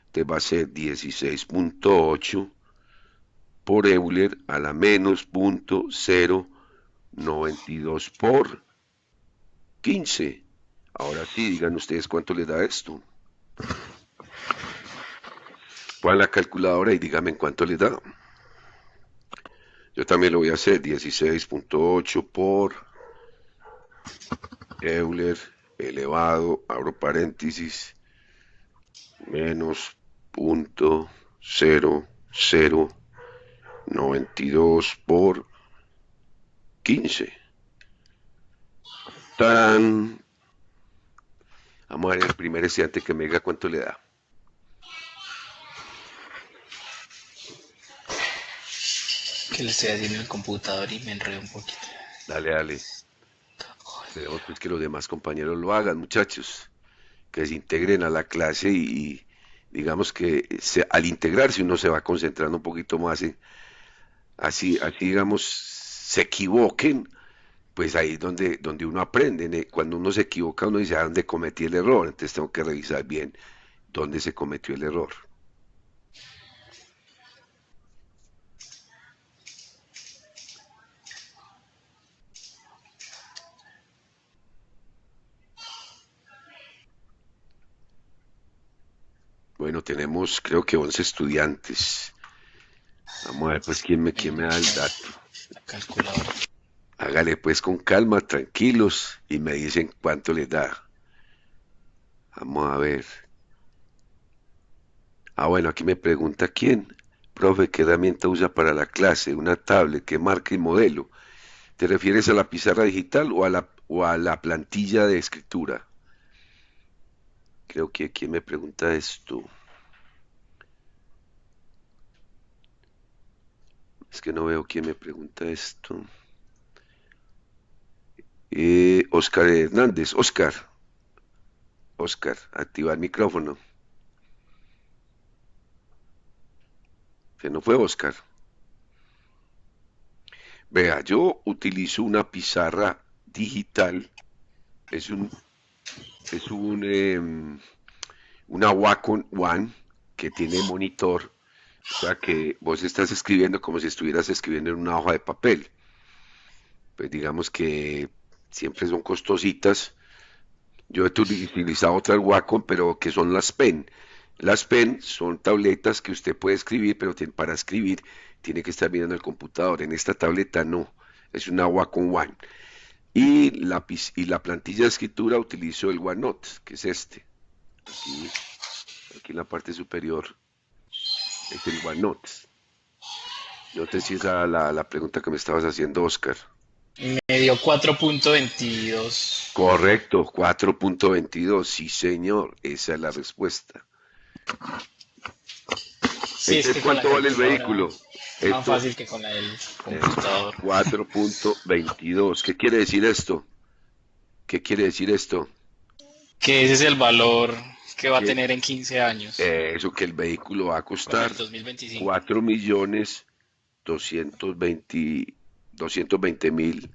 entonces va a ser 16.8 por Euler a la menos 0.092 por 15. Ahora sí, digan ustedes cuánto les da esto. Pongan la calculadora y díganme en cuánto les da. Yo también lo voy a hacer. 16.8 por Euler elevado, abro paréntesis, menos 0.0092 por 15. ¡Tarán! Vamos a ver el primer estudiante que me diga cuánto le da. Que le estoy haciendo el computador y me enredo un poquito. Dale, dale. Esperemos pues que los demás compañeros lo hagan, muchachos. Que se integren a la clase y digamos que al integrarse uno se va concentrando un poquito más en, así digamos, se equivoquen, pues ahí es donde uno aprende. Cuando uno se equivoca, uno dice, ¿a dónde cometí el error? Entonces tengo que revisar bien dónde se cometió el error. Bueno, tenemos creo que 11 estudiantes. Vamos a ver pues quién me da el dato. La calculadora. Hágale pues con calma, tranquilos, y me dicen cuánto les da. Vamos a ver. Ah, bueno, aquí me pregunta quién. Profe, ¿qué herramienta usa para la clase? Una tablet, ¿qué marca y modelo? ¿Te refieres a la pizarra digital o a la plantilla de escritura? Creo que quién me pregunta esto. Es que no veo quién me pregunta esto. Oscar Hernández. Oscar, activa el micrófono. Que no fue Oscar. Vea, yo utilizo una pizarra digital. Es un, una Wacom One que tiene monitor. O sea que vos estás escribiendo como si estuvieras escribiendo en una hoja de papel. Pues digamos que siempre son costositas. Yo he utilizado otras Wacom, pero que son las Pen. Las Pen son tabletas que usted puede escribir, pero para escribir tiene que estar mirando el computador. En esta tableta no, es una Wacom One. Y la plantilla de escritura utilizo el OneNote, que es este. Aquí en la parte superior es el OneNote. No sé si esa la pregunta que me estabas haciendo, Oscar. Me dio 4.22. Correcto, 4.22, sí señor, esa es la respuesta. Sí, es Entonces, que con la ¿cuánto vale el calculadora vehículo? es más Esto fácil que con la del es computador. 4.22. ¿Qué quiere decir esto? ¿Qué quiere decir esto? Que ese es el valor que va a Que tener en 15 años, eso que el vehículo va a para costar el 2025. 4.220.000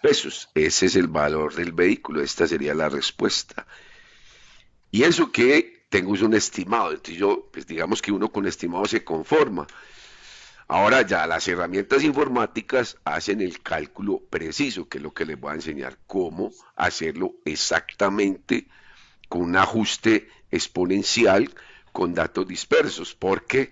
pesos. Ese es el valor del vehículo. Esta sería la respuesta. Y eso que tengo es un estimado, entonces yo, pues digamos que uno con estimado se conforma. Ahora ya las herramientas informáticas hacen el cálculo preciso, que es lo que les voy a enseñar, cómo hacerlo exactamente con un ajuste exponencial con datos dispersos, porque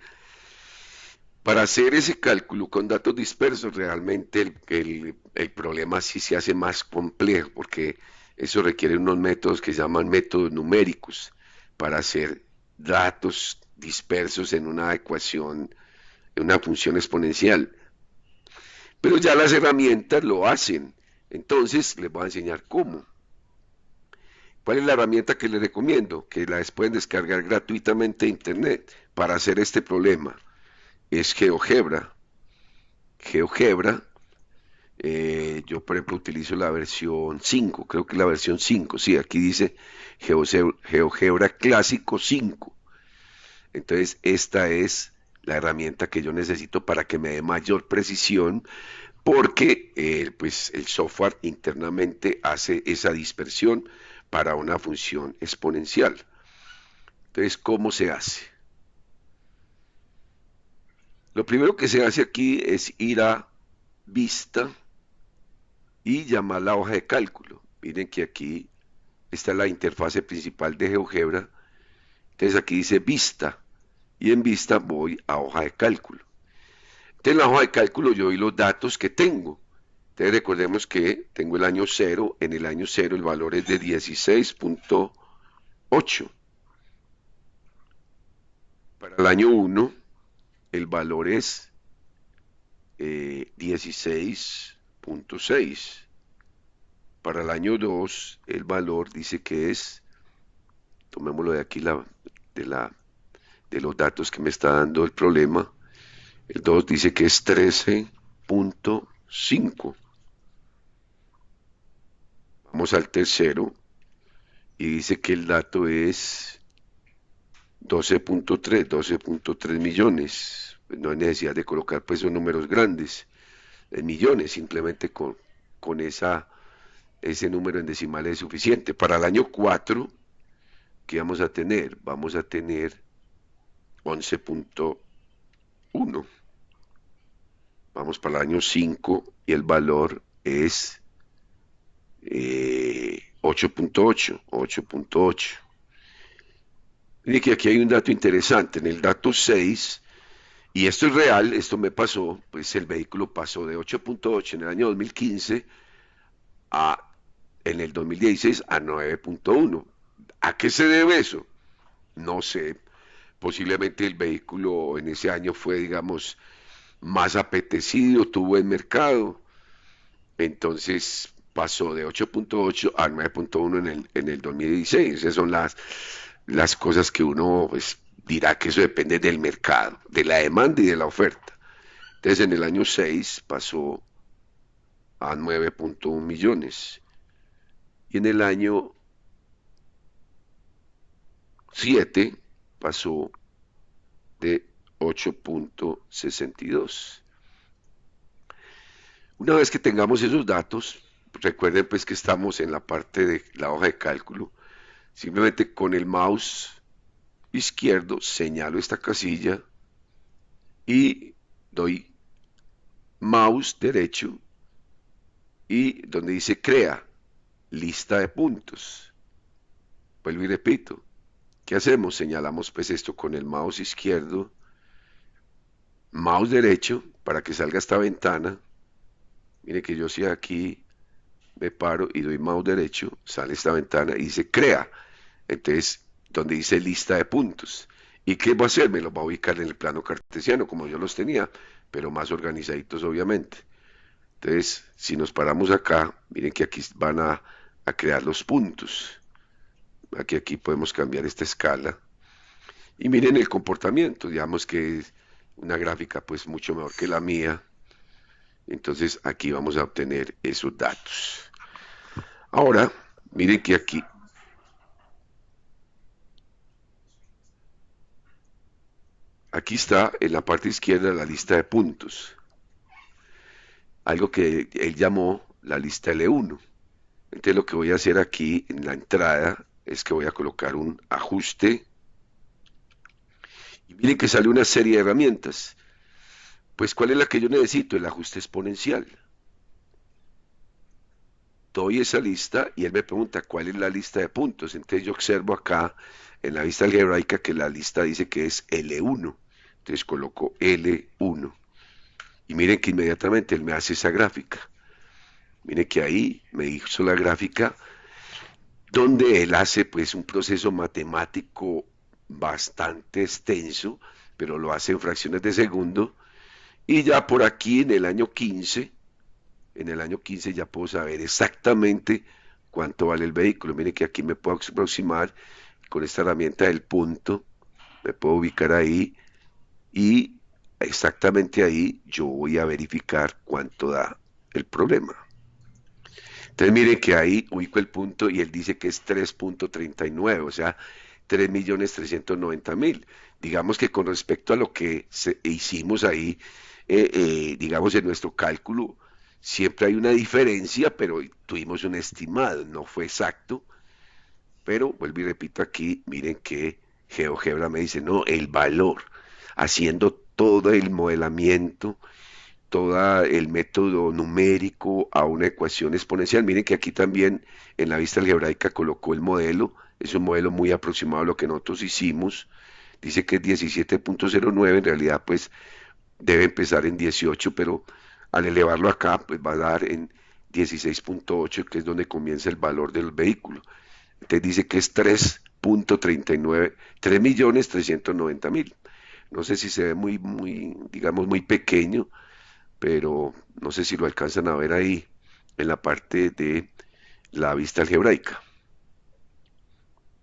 para hacer ese cálculo con datos dispersos realmente el problema sí se hace más complejo, porque eso requiere unos métodos que se llaman métodos numéricos para hacer datos dispersos en una ecuación, en una función exponencial. Pero ya las herramientas lo hacen. Entonces les voy a enseñar cómo. ¿Cuál es la herramienta que les recomiendo? Que la pueden descargar gratuitamente de internet para hacer este problema. Es GeoGebra. GeoGebra, yo por ejemplo utilizo la versión 5, creo que es la versión 5, sí, aquí dice GeoGebra Clásico 5. Entonces esta es la herramienta que yo necesito para que me dé mayor precisión porque pues el software internamente hace esa dispersión para una función exponencial. Entonces, ¿cómo se hace? Lo primero que se hace aquí es ir a Vista y llamar la hoja de cálculo. Miren que aquí está la interfase principal de GeoGebra. Entonces aquí dice Vista y en Vista voy a hoja de cálculo. Entonces en la hoja de cálculo yo doy los datos que tengo. Entonces recordemos que tengo el año 0, en el año 0 el valor es de 16.8. Para el año 1 el valor es 16.6. Para el año 2 el valor dice que es, tomémoslo de aquí de los datos que me está dando el problema, el 2 dice que es 13.5. Vamos al tercero y dice que el dato es 12.3 millones. Pues no hay necesidad de colocar pues esos números grandes, en millones, simplemente con ese número en decimales es suficiente. Para el año 4, ¿qué vamos a tener? Vamos a tener 11.1. Vamos para el año 5 y el valor es 8.8. Mire que aquí hay un dato interesante. En el dato 6, y esto es real, esto me pasó, pues el vehículo pasó de 8.8 en el año 2015 en el 2016 a 9.1. ¿A qué se debe eso? No sé. Posiblemente el vehículo en ese año fue, digamos, más apetecido, tuvo el mercado, entonces pasó de 8.8 a 9.1 en el 2016. Esas son las cosas que uno pues, dirá que eso depende del mercado, de la demanda y de la oferta. Entonces en el año 6 pasó a 9.1 millones y en el año 7 pasó de 8.62. Una vez que tengamos esos datos, recuerden pues que estamos en la parte de la hoja de cálculo. Simplemente con el mouse izquierdo señalo esta casilla y doy mouse derecho y donde dice crea lista de puntos. Vuelvo y repito. ¿Qué hacemos? Señalamos pues esto con el mouse izquierdo, mouse derecho para que salga esta ventana. Mire que yo si aquí me paro y doy mouse derecho, sale esta ventana y dice crea. Entonces, donde dice lista de puntos. ¿Y qué va a hacer? Me los va a ubicar en el plano cartesiano, como yo los tenía, pero más organizaditos obviamente. Entonces, si nos paramos acá, miren que aquí van a crear los puntos. Aquí podemos cambiar esta escala. Y miren el comportamiento, digamos que es una gráfica pues mucho mejor que la mía. Entonces aquí vamos a obtener esos datos. Ahora, miren que aquí está en la parte izquierda la lista de puntos. Algo que él llamó la lista L1. Entonces lo que voy a hacer aquí en la entrada es que voy a colocar un ajuste y miren que sale una serie de herramientas. Pues ¿cuál es la que yo necesito? El ajuste exponencial. Doy esa lista y él me pregunta cuál es la lista de puntos. Entonces yo observo acá en la vista algebraica que la lista dice que es L1. Entonces coloco L1. Y miren que inmediatamente él me hace esa gráfica. Miren que ahí me hizo la gráfica donde él hace pues un proceso matemático bastante extenso, pero lo hace en fracciones de segundo. Y ya por aquí en el año 15 ya puedo saber exactamente cuánto vale el vehículo. Miren que aquí me puedo aproximar con esta herramienta del punto, me puedo ubicar ahí y exactamente ahí yo voy a verificar cuánto da el problema. Entonces miren que ahí ubico el punto y él dice que es 3.39, o sea, 3.390.000. Digamos que con respecto a lo que hicimos ahí, digamos en nuestro cálculo, siempre hay una diferencia, pero tuvimos un estimado, no fue exacto, pero vuelvo y repito aquí, miren que GeoGebra me dice, no, el valor, haciendo todo el modelamiento, todo el método numérico a una ecuación exponencial. Miren que aquí también en la vista algebraica colocó el modelo, es un modelo muy aproximado a lo que nosotros hicimos, dice que es 17.09, en realidad pues debe empezar en 18, pero al elevarlo acá pues va a dar en 16.8, que es donde comienza el valor del vehículo. Entonces dice que es 3.39, 3.390.000. No sé si se ve muy, digamos, muy pequeño, pero no sé si lo alcanzan a ver ahí en la parte de la vista algebraica.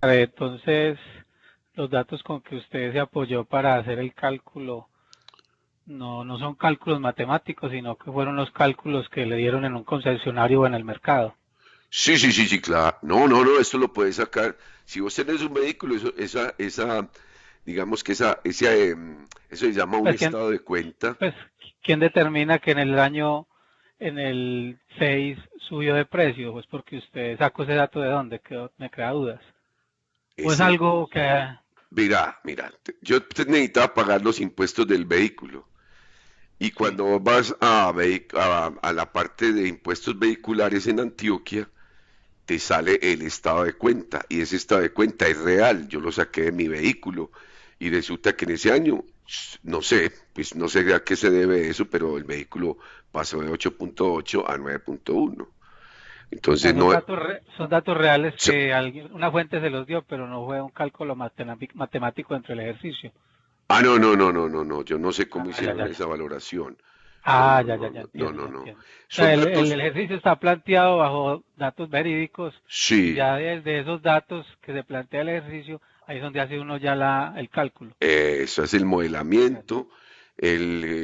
Entonces, los datos con que usted se apoyó para hacer el cálculo no son cálculos matemáticos, sino que fueron los cálculos que le dieron en un concesionario o en el mercado. Sí, claro. No, esto lo puedes sacar. Si vos tenés un vehículo, digamos que eso se llama un Pues, estado de cuenta. pues, ¿quién determina que en el 6 subió de precio? Pues porque usted sacó ese dato de dónde, que me crea dudas. ¿O es Ese, algo que... mira, yo necesitaba pagar los impuestos del vehículo. Y Sí, cuando vas a la parte de impuestos vehiculares en Antioquia, te sale el estado de cuenta y ese estado de cuenta es real, yo lo saqué de mi vehículo y resulta que en ese año, no sé, pues no sé a qué se debe eso, pero el vehículo pasó de 8.8 a 9.1. Entonces son no, datos, son datos reales so- que una fuente se los dio, pero no fue un cálculo matemático dentro del ejercicio. no, yo no sé cómo Ah, ya, hicieron ya, ya. esa valoración. Ah, ya entiendo, ya No. entiendo. O Son sea, datos, el ejercicio está planteado bajo datos verídicos y sí, ya desde esos datos que se plantea el ejercicio, ahí es donde hace uno ya el cálculo. eso es el Comprendo. modelamiento,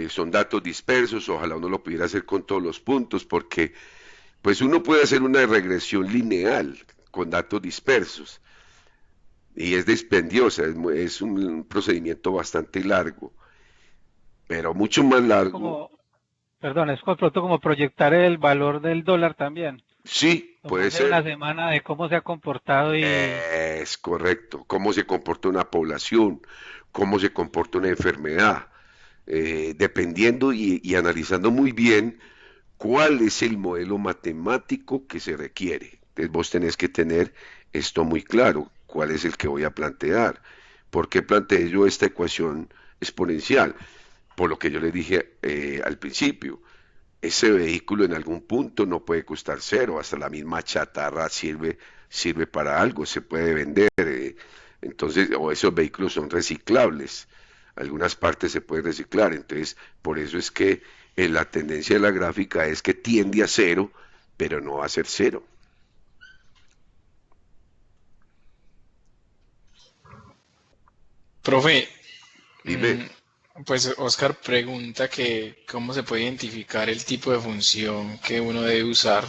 son datos dispersos, ojalá uno lo pudiera hacer con todos los puntos, porque pues uno puede hacer una regresión lineal con datos dispersos y es dispendiosa, es un procedimiento bastante largo, pero mucho más Es largo, como, perdón, es de pronto como proyectar el valor del dólar también. sí, Como puede hacer una ser, semana de cómo se ha comportado y es correcto, cómo se comporta una población, cómo se comporta una enfermedad, dependiendo y analizando muy bien cuál es el modelo matemático que se requiere. Entonces vos tenés que tener esto muy claro, cuál es el que voy a plantear. ¿Por qué planteé yo esta ecuación exponencial? Por lo que yo le dije al principio, ese vehículo en algún punto no puede costar cero, hasta la misma chatarra sirve para algo, se puede vender. Entonces, o esos vehículos son reciclables, algunas partes se pueden reciclar, entonces por eso es que la tendencia de la gráfica es que tiende a cero, pero no va a ser cero. Profe, Dime, pues Oscar pregunta que cómo se puede identificar el tipo de función que uno debe usar.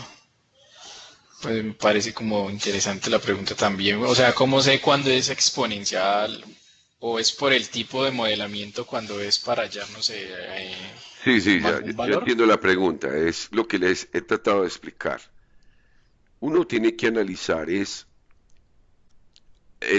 Pues me parece como interesante la pregunta también. O sea, ¿cómo sé cuándo es exponencial o es por el tipo de modelamiento cuando es para hallar, no sé, sí, ya, algún yo valor? entiendo la pregunta, es lo que les he tratado de explicar. Uno tiene que analizar es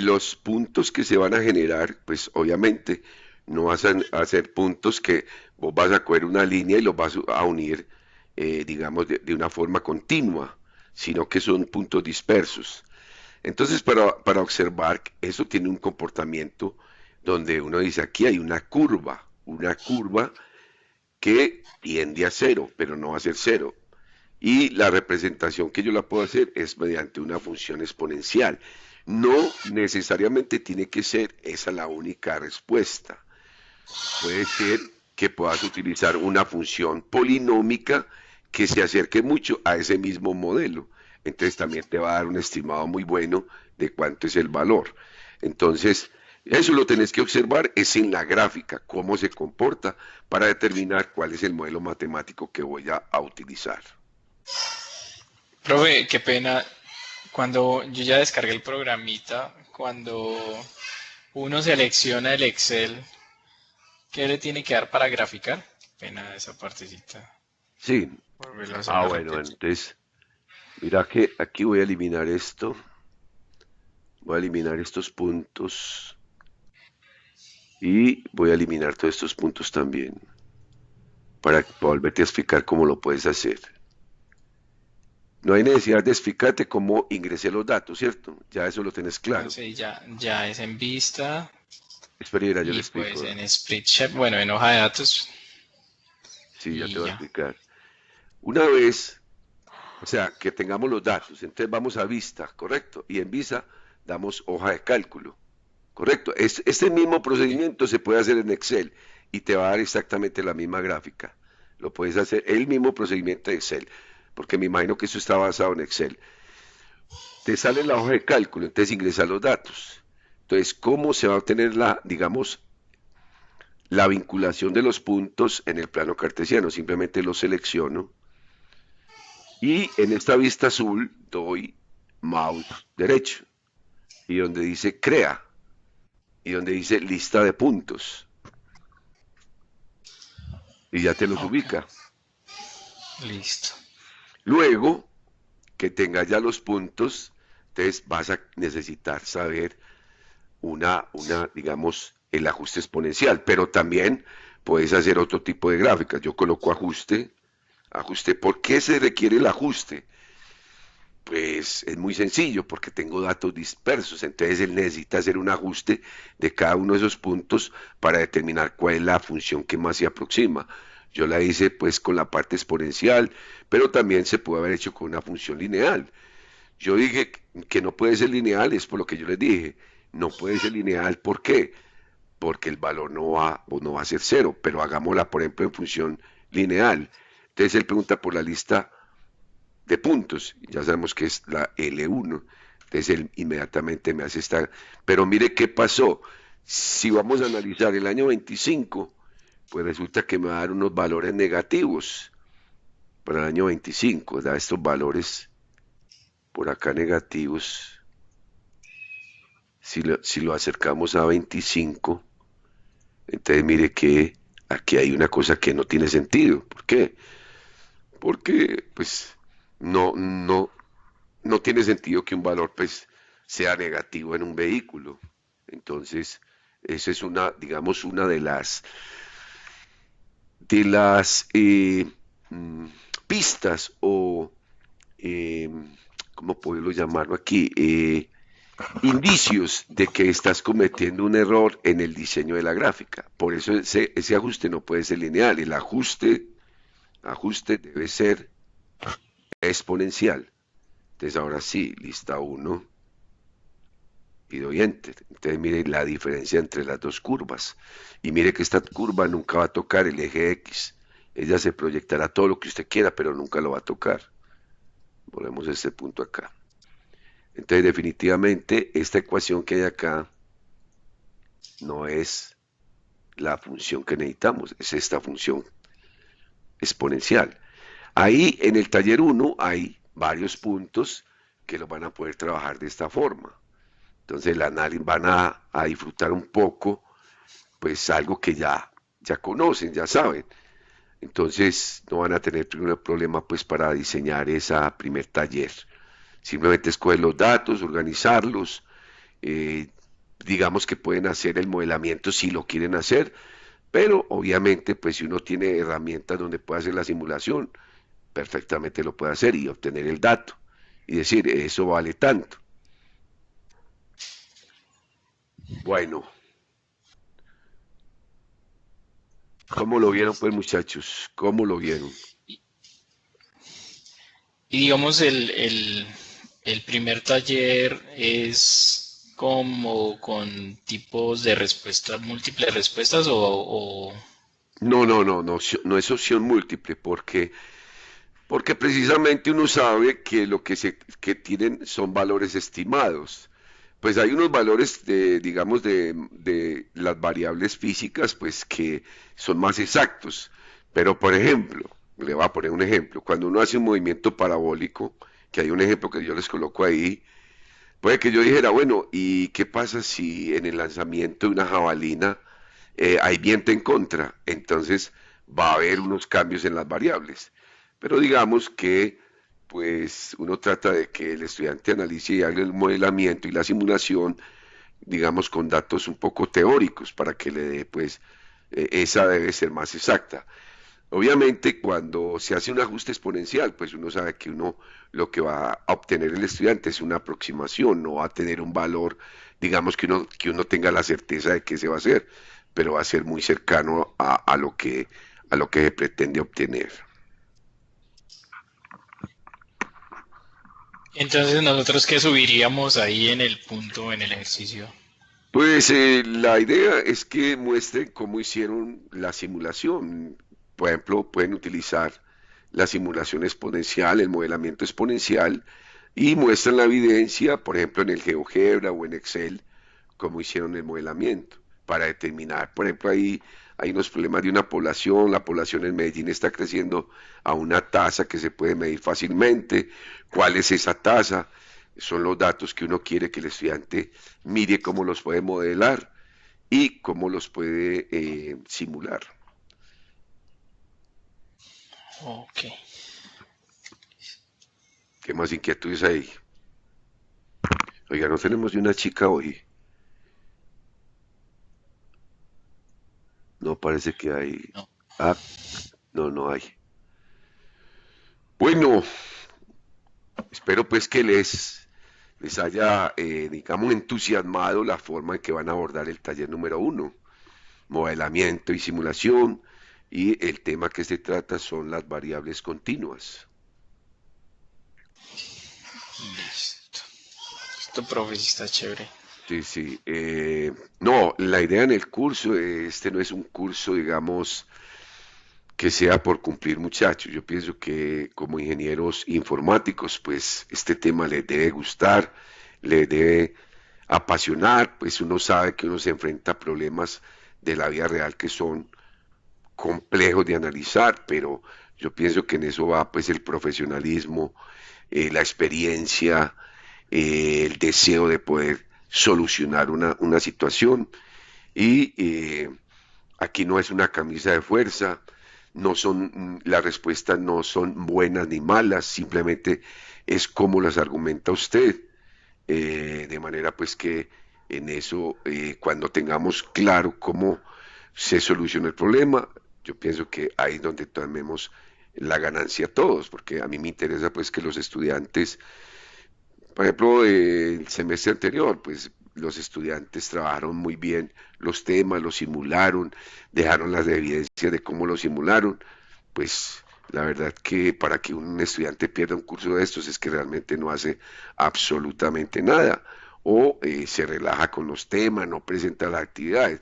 los puntos que se van a generar, pues obviamente no vas a hacer puntos que vos vas a coger una línea y los vas a unir, digamos, de una forma continua, sino que son puntos dispersos. Entonces, para observar, eso tiene un comportamiento donde uno dice, aquí hay una curva que tiende a cero, pero no va a ser cero. Y la representación que yo la puedo hacer es mediante una función exponencial. No necesariamente tiene que ser esa la única respuesta. Puede ser que puedas utilizar una función polinómica que se acerque mucho a ese mismo modelo. Entonces también te va a dar un estimado muy bueno de cuánto es el valor. Entonces, eso lo tenés que observar es en la gráfica, cómo se comporta para determinar cuál es el modelo matemático que voy a utilizar. Profe, qué pena. Cuando yo ya descargué el programita, cuando uno selecciona el Excel, ¿qué le tiene que dar para graficar? Qué pena esa partecita. Sí. Volverlo a hacer una Bueno, repetición. entonces, mira que aquí voy a eliminar esto. Voy a eliminar estos puntos. Y voy a eliminar todos estos puntos también. Para volverte a explicar cómo lo puedes hacer. No hay necesidad de explicarte cómo ingresé los datos, ¿cierto? Ya eso lo tenés claro. Entonces ya es en vista Espera, yo le y explico. pues en Spreadsheet, bueno, en hoja de datos Sí, ya te y voy a ya. explicar. Una vez, o sea, que tengamos los datos, entonces vamos a vista, ¿correcto? Y en vista damos hoja de cálculo, ¿correcto? Este mismo Sí. procedimiento se puede hacer en Excel y te va a dar exactamente la misma gráfica. Lo puedes hacer el mismo procedimiento de Excel, porque me imagino que eso está basado en Excel. Te sale la hoja de cálculo, entonces ingresa los datos. Entonces, ¿cómo se va a obtener digamos, la vinculación de los puntos en el plano cartesiano? Simplemente los selecciono y en esta vista azul doy mouse derecho y donde dice crea y donde dice lista de puntos y ya te los Ok, ubica. listo. Luego que tengas ya los puntos, entonces vas a necesitar saber digamos, el ajuste exponencial, pero también puedes hacer otro tipo de gráficas. Yo coloco ajuste. ¿Por qué se requiere el ajuste? Pues es muy sencillo, porque tengo datos dispersos, entonces él necesita hacer un ajuste de cada uno de esos puntos para determinar cuál es la función que más se aproxima. Yo la hice pues con la parte exponencial, pero también se puede haber hecho con una función lineal. Yo dije que no puede ser lineal, es por lo que yo les dije. No puede ser lineal, ¿por qué? Porque el valor no va a ser cero, pero hagámosla, por ejemplo, en función lineal. Entonces él pregunta por la lista de puntos, ya sabemos que es la L1, entonces él inmediatamente me hace esta, pero mire qué pasó, si vamos a analizar el año 25, pues resulta que me va a dar unos valores negativos para el año 25, da estos valores por acá negativos, si lo acercamos a 25, entonces mire que aquí hay una cosa que no tiene sentido, ¿por qué? Porque pues no, no tiene sentido que un valor pues sea negativo en un vehículo. Entonces, esa es digamos, una de las mm, pistas o, eh, ¿cómo puedo llamarlo aquí? Indicios de que estás cometiendo un error en el diseño de la gráfica. Por eso ese ajuste no puede ser lineal. El ajuste debe ser exponencial. Entonces ahora sí, lista 1 y doy enter. Entonces mire la diferencia entre las dos curvas. Y mire que esta curva nunca va a tocar el eje X. Ella se proyectará todo lo que usted quiera, pero nunca lo va a tocar. Volvemos a este punto acá. Entonces definitivamente esta ecuación que hay acá no es la función que necesitamos, es esta función exponencial. Ahí en el taller 1 hay varios puntos que lo van a poder trabajar de esta forma. Entonces el análisis van a disfrutar un poco, pues algo que ya conocen, ya saben. Entonces no van a tener ningún problema pues para diseñar ese primer taller. Simplemente escoger los datos, organizarlos, eh, digamos que pueden hacer el modelamiento si lo quieren hacer, pero obviamente pues si uno tiene herramientas donde puede hacer la simulación, perfectamente lo puede hacer y obtener el dato y decir, eso vale tanto. Bueno, ¿cómo lo vieron pues muchachos? ¿Cómo lo vieron? Y digamos, el primer taller es como con tipos de respuestas, múltiples respuestas No, no, no, no, no es opción múltiple, porque precisamente uno sabe que lo que tienen son valores estimados. Pues hay unos valores de, digamos, de las variables físicas, pues que son más exactos. Pero, por ejemplo, le voy a poner un ejemplo. Cuando uno hace un movimiento parabólico, que hay un ejemplo que yo les coloco ahí, puede que yo dijera, bueno, ¿y qué pasa si en el lanzamiento de una jabalina hay viento en contra? Entonces va a haber unos cambios en las variables. Pero digamos que pues uno trata de que el estudiante analice y haga el modelamiento y la simulación, digamos, con datos un poco teóricos para que le dé, pues, esa debe ser más exacta. Obviamente, cuando se hace un ajuste exponencial, pues uno sabe que uno lo que va a obtener el estudiante es una aproximación, no va a tener un valor, digamos, que uno tenga la certeza de que se va a hacer, pero va a ser muy cercano a lo que se pretende obtener. entonces nosotros qué subiríamos ahí en el punto, en el ejercicio. Pues la idea es que muestren cómo hicieron la simulación. Por ejemplo, pueden utilizar la simulación exponencial, el modelamiento exponencial, y muestran la evidencia, por ejemplo, en el GeoGebra o en Excel, cómo hicieron el modelamiento, para determinar, por ejemplo, ahí hay unos problemas de una población, la población en Medellín está creciendo a una tasa que se puede medir fácilmente, ¿cuál es esa tasa? Son los datos que uno quiere que el estudiante mire cómo los puede modelar y cómo los puede simular. Ok. ¿Qué más inquietudes hay? Oiga, no tenemos ni una chica hoy. No parece que hay. No. Ah, no, no hay. Bueno, espero pues que les haya, digamos, entusiasmado la forma en que van a abordar el taller número uno, modelamiento y simulación, y el tema que se trata son las variables continuas. Listo. Esto, profe, sí está chévere. Sí, sí. No, la idea en el curso, este no es un curso, digamos, que sea por cumplir, muchachos. Yo pienso que como ingenieros informáticos, pues este tema les debe gustar, les debe apasionar, pues uno sabe que uno se enfrenta a problemas de la vida real que son complejos de analizar, pero yo pienso que en eso va pues el profesionalismo, la experiencia, el deseo de poder solucionar una situación y aquí no es una camisa de fuerza, no son, las respuestas no son buenas ni malas, simplemente es como las argumenta usted, de manera pues que en eso, cuando tengamos claro cómo se soluciona el problema, yo pienso que ahí es donde tomemos la ganancia todos, porque a mí me interesa pues que los estudiantes, por ejemplo, el semestre anterior, pues los estudiantes trabajaron muy bien los temas, los simularon, dejaron las evidencias de cómo lo simularon, pues la verdad que para que un estudiante pierda un curso de estos es que realmente no hace absolutamente nada o se relaja con los temas, no presenta las actividades,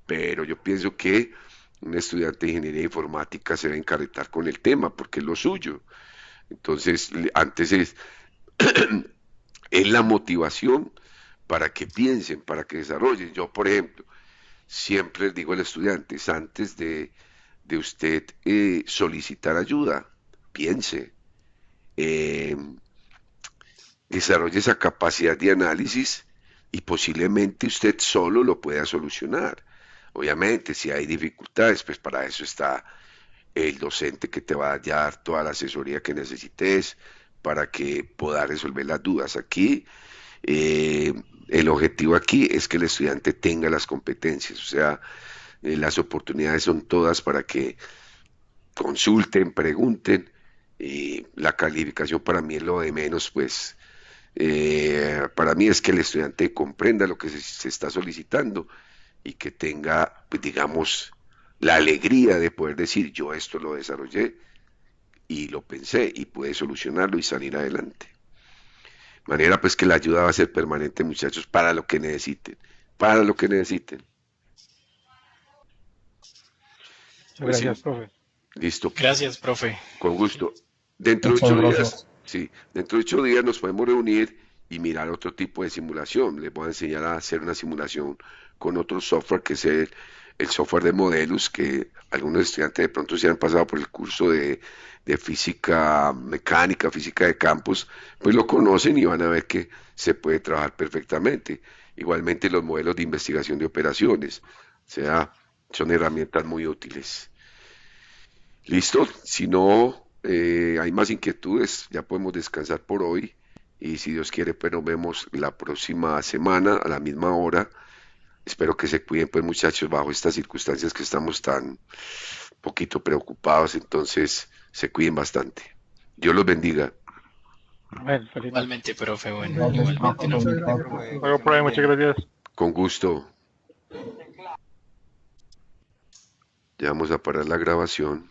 pero yo pienso que un estudiante de ingeniería informática se va a encarretar con el tema porque es lo suyo. Entonces, antes es la motivación para que piensen, para que desarrollen. Yo, por ejemplo, siempre les digo a los estudiantes, antes de usted solicitar ayuda, piense, eh, desarrolle esa capacidad de análisis y posiblemente usted solo lo pueda solucionar. Obviamente, si hay dificultades, pues para eso está el docente que te va a dar toda la asesoría que necesites para que pueda resolver las dudas. Aquí, eh, El objetivo aquí es que el estudiante tenga las competencias, o sea, las oportunidades son todas para que consulten, pregunten, y la calificación para mí es lo de menos, pues para mí es que el estudiante comprenda lo que se está solicitando y que tenga, pues, digamos, la alegría de poder decir, yo esto lo desarrollé y lo pensé y pude solucionarlo y salir adelante. De manera pues que la ayuda va a ser permanente, muchachos, para lo que necesiten, para lo que necesiten. Muchas Pues sí, gracias, profe. listo, Gracias, profe. con gusto. Dentro de Muchas 8 días, gracias. sí, dentro de 8 días nos podemos reunir y mirar otro tipo de simulación. Les voy a enseñar a hacer una simulación con otro software que es el software de modelos, que algunos estudiantes de pronto se han pasado por el curso de física mecánica, física de campos, pues lo conocen y van a ver que se puede trabajar perfectamente. Igualmente los modelos de investigación de operaciones, o sea, son herramientas muy útiles. Listo, si no hay más inquietudes, ya podemos descansar por hoy y si Dios quiere, pues nos vemos la próxima semana a la misma hora. Espero que se cuiden, pues muchachos, bajo estas circunstancias que estamos tan poquito preocupados, entonces se cuiden bastante. Dios los bendiga, Bueno, feliz noche. Igualmente, profe, bueno, Gracias, igualmente, ¿no? profe. Luego, profe, muchas gracias. con gusto. Ya vamos a parar la grabación.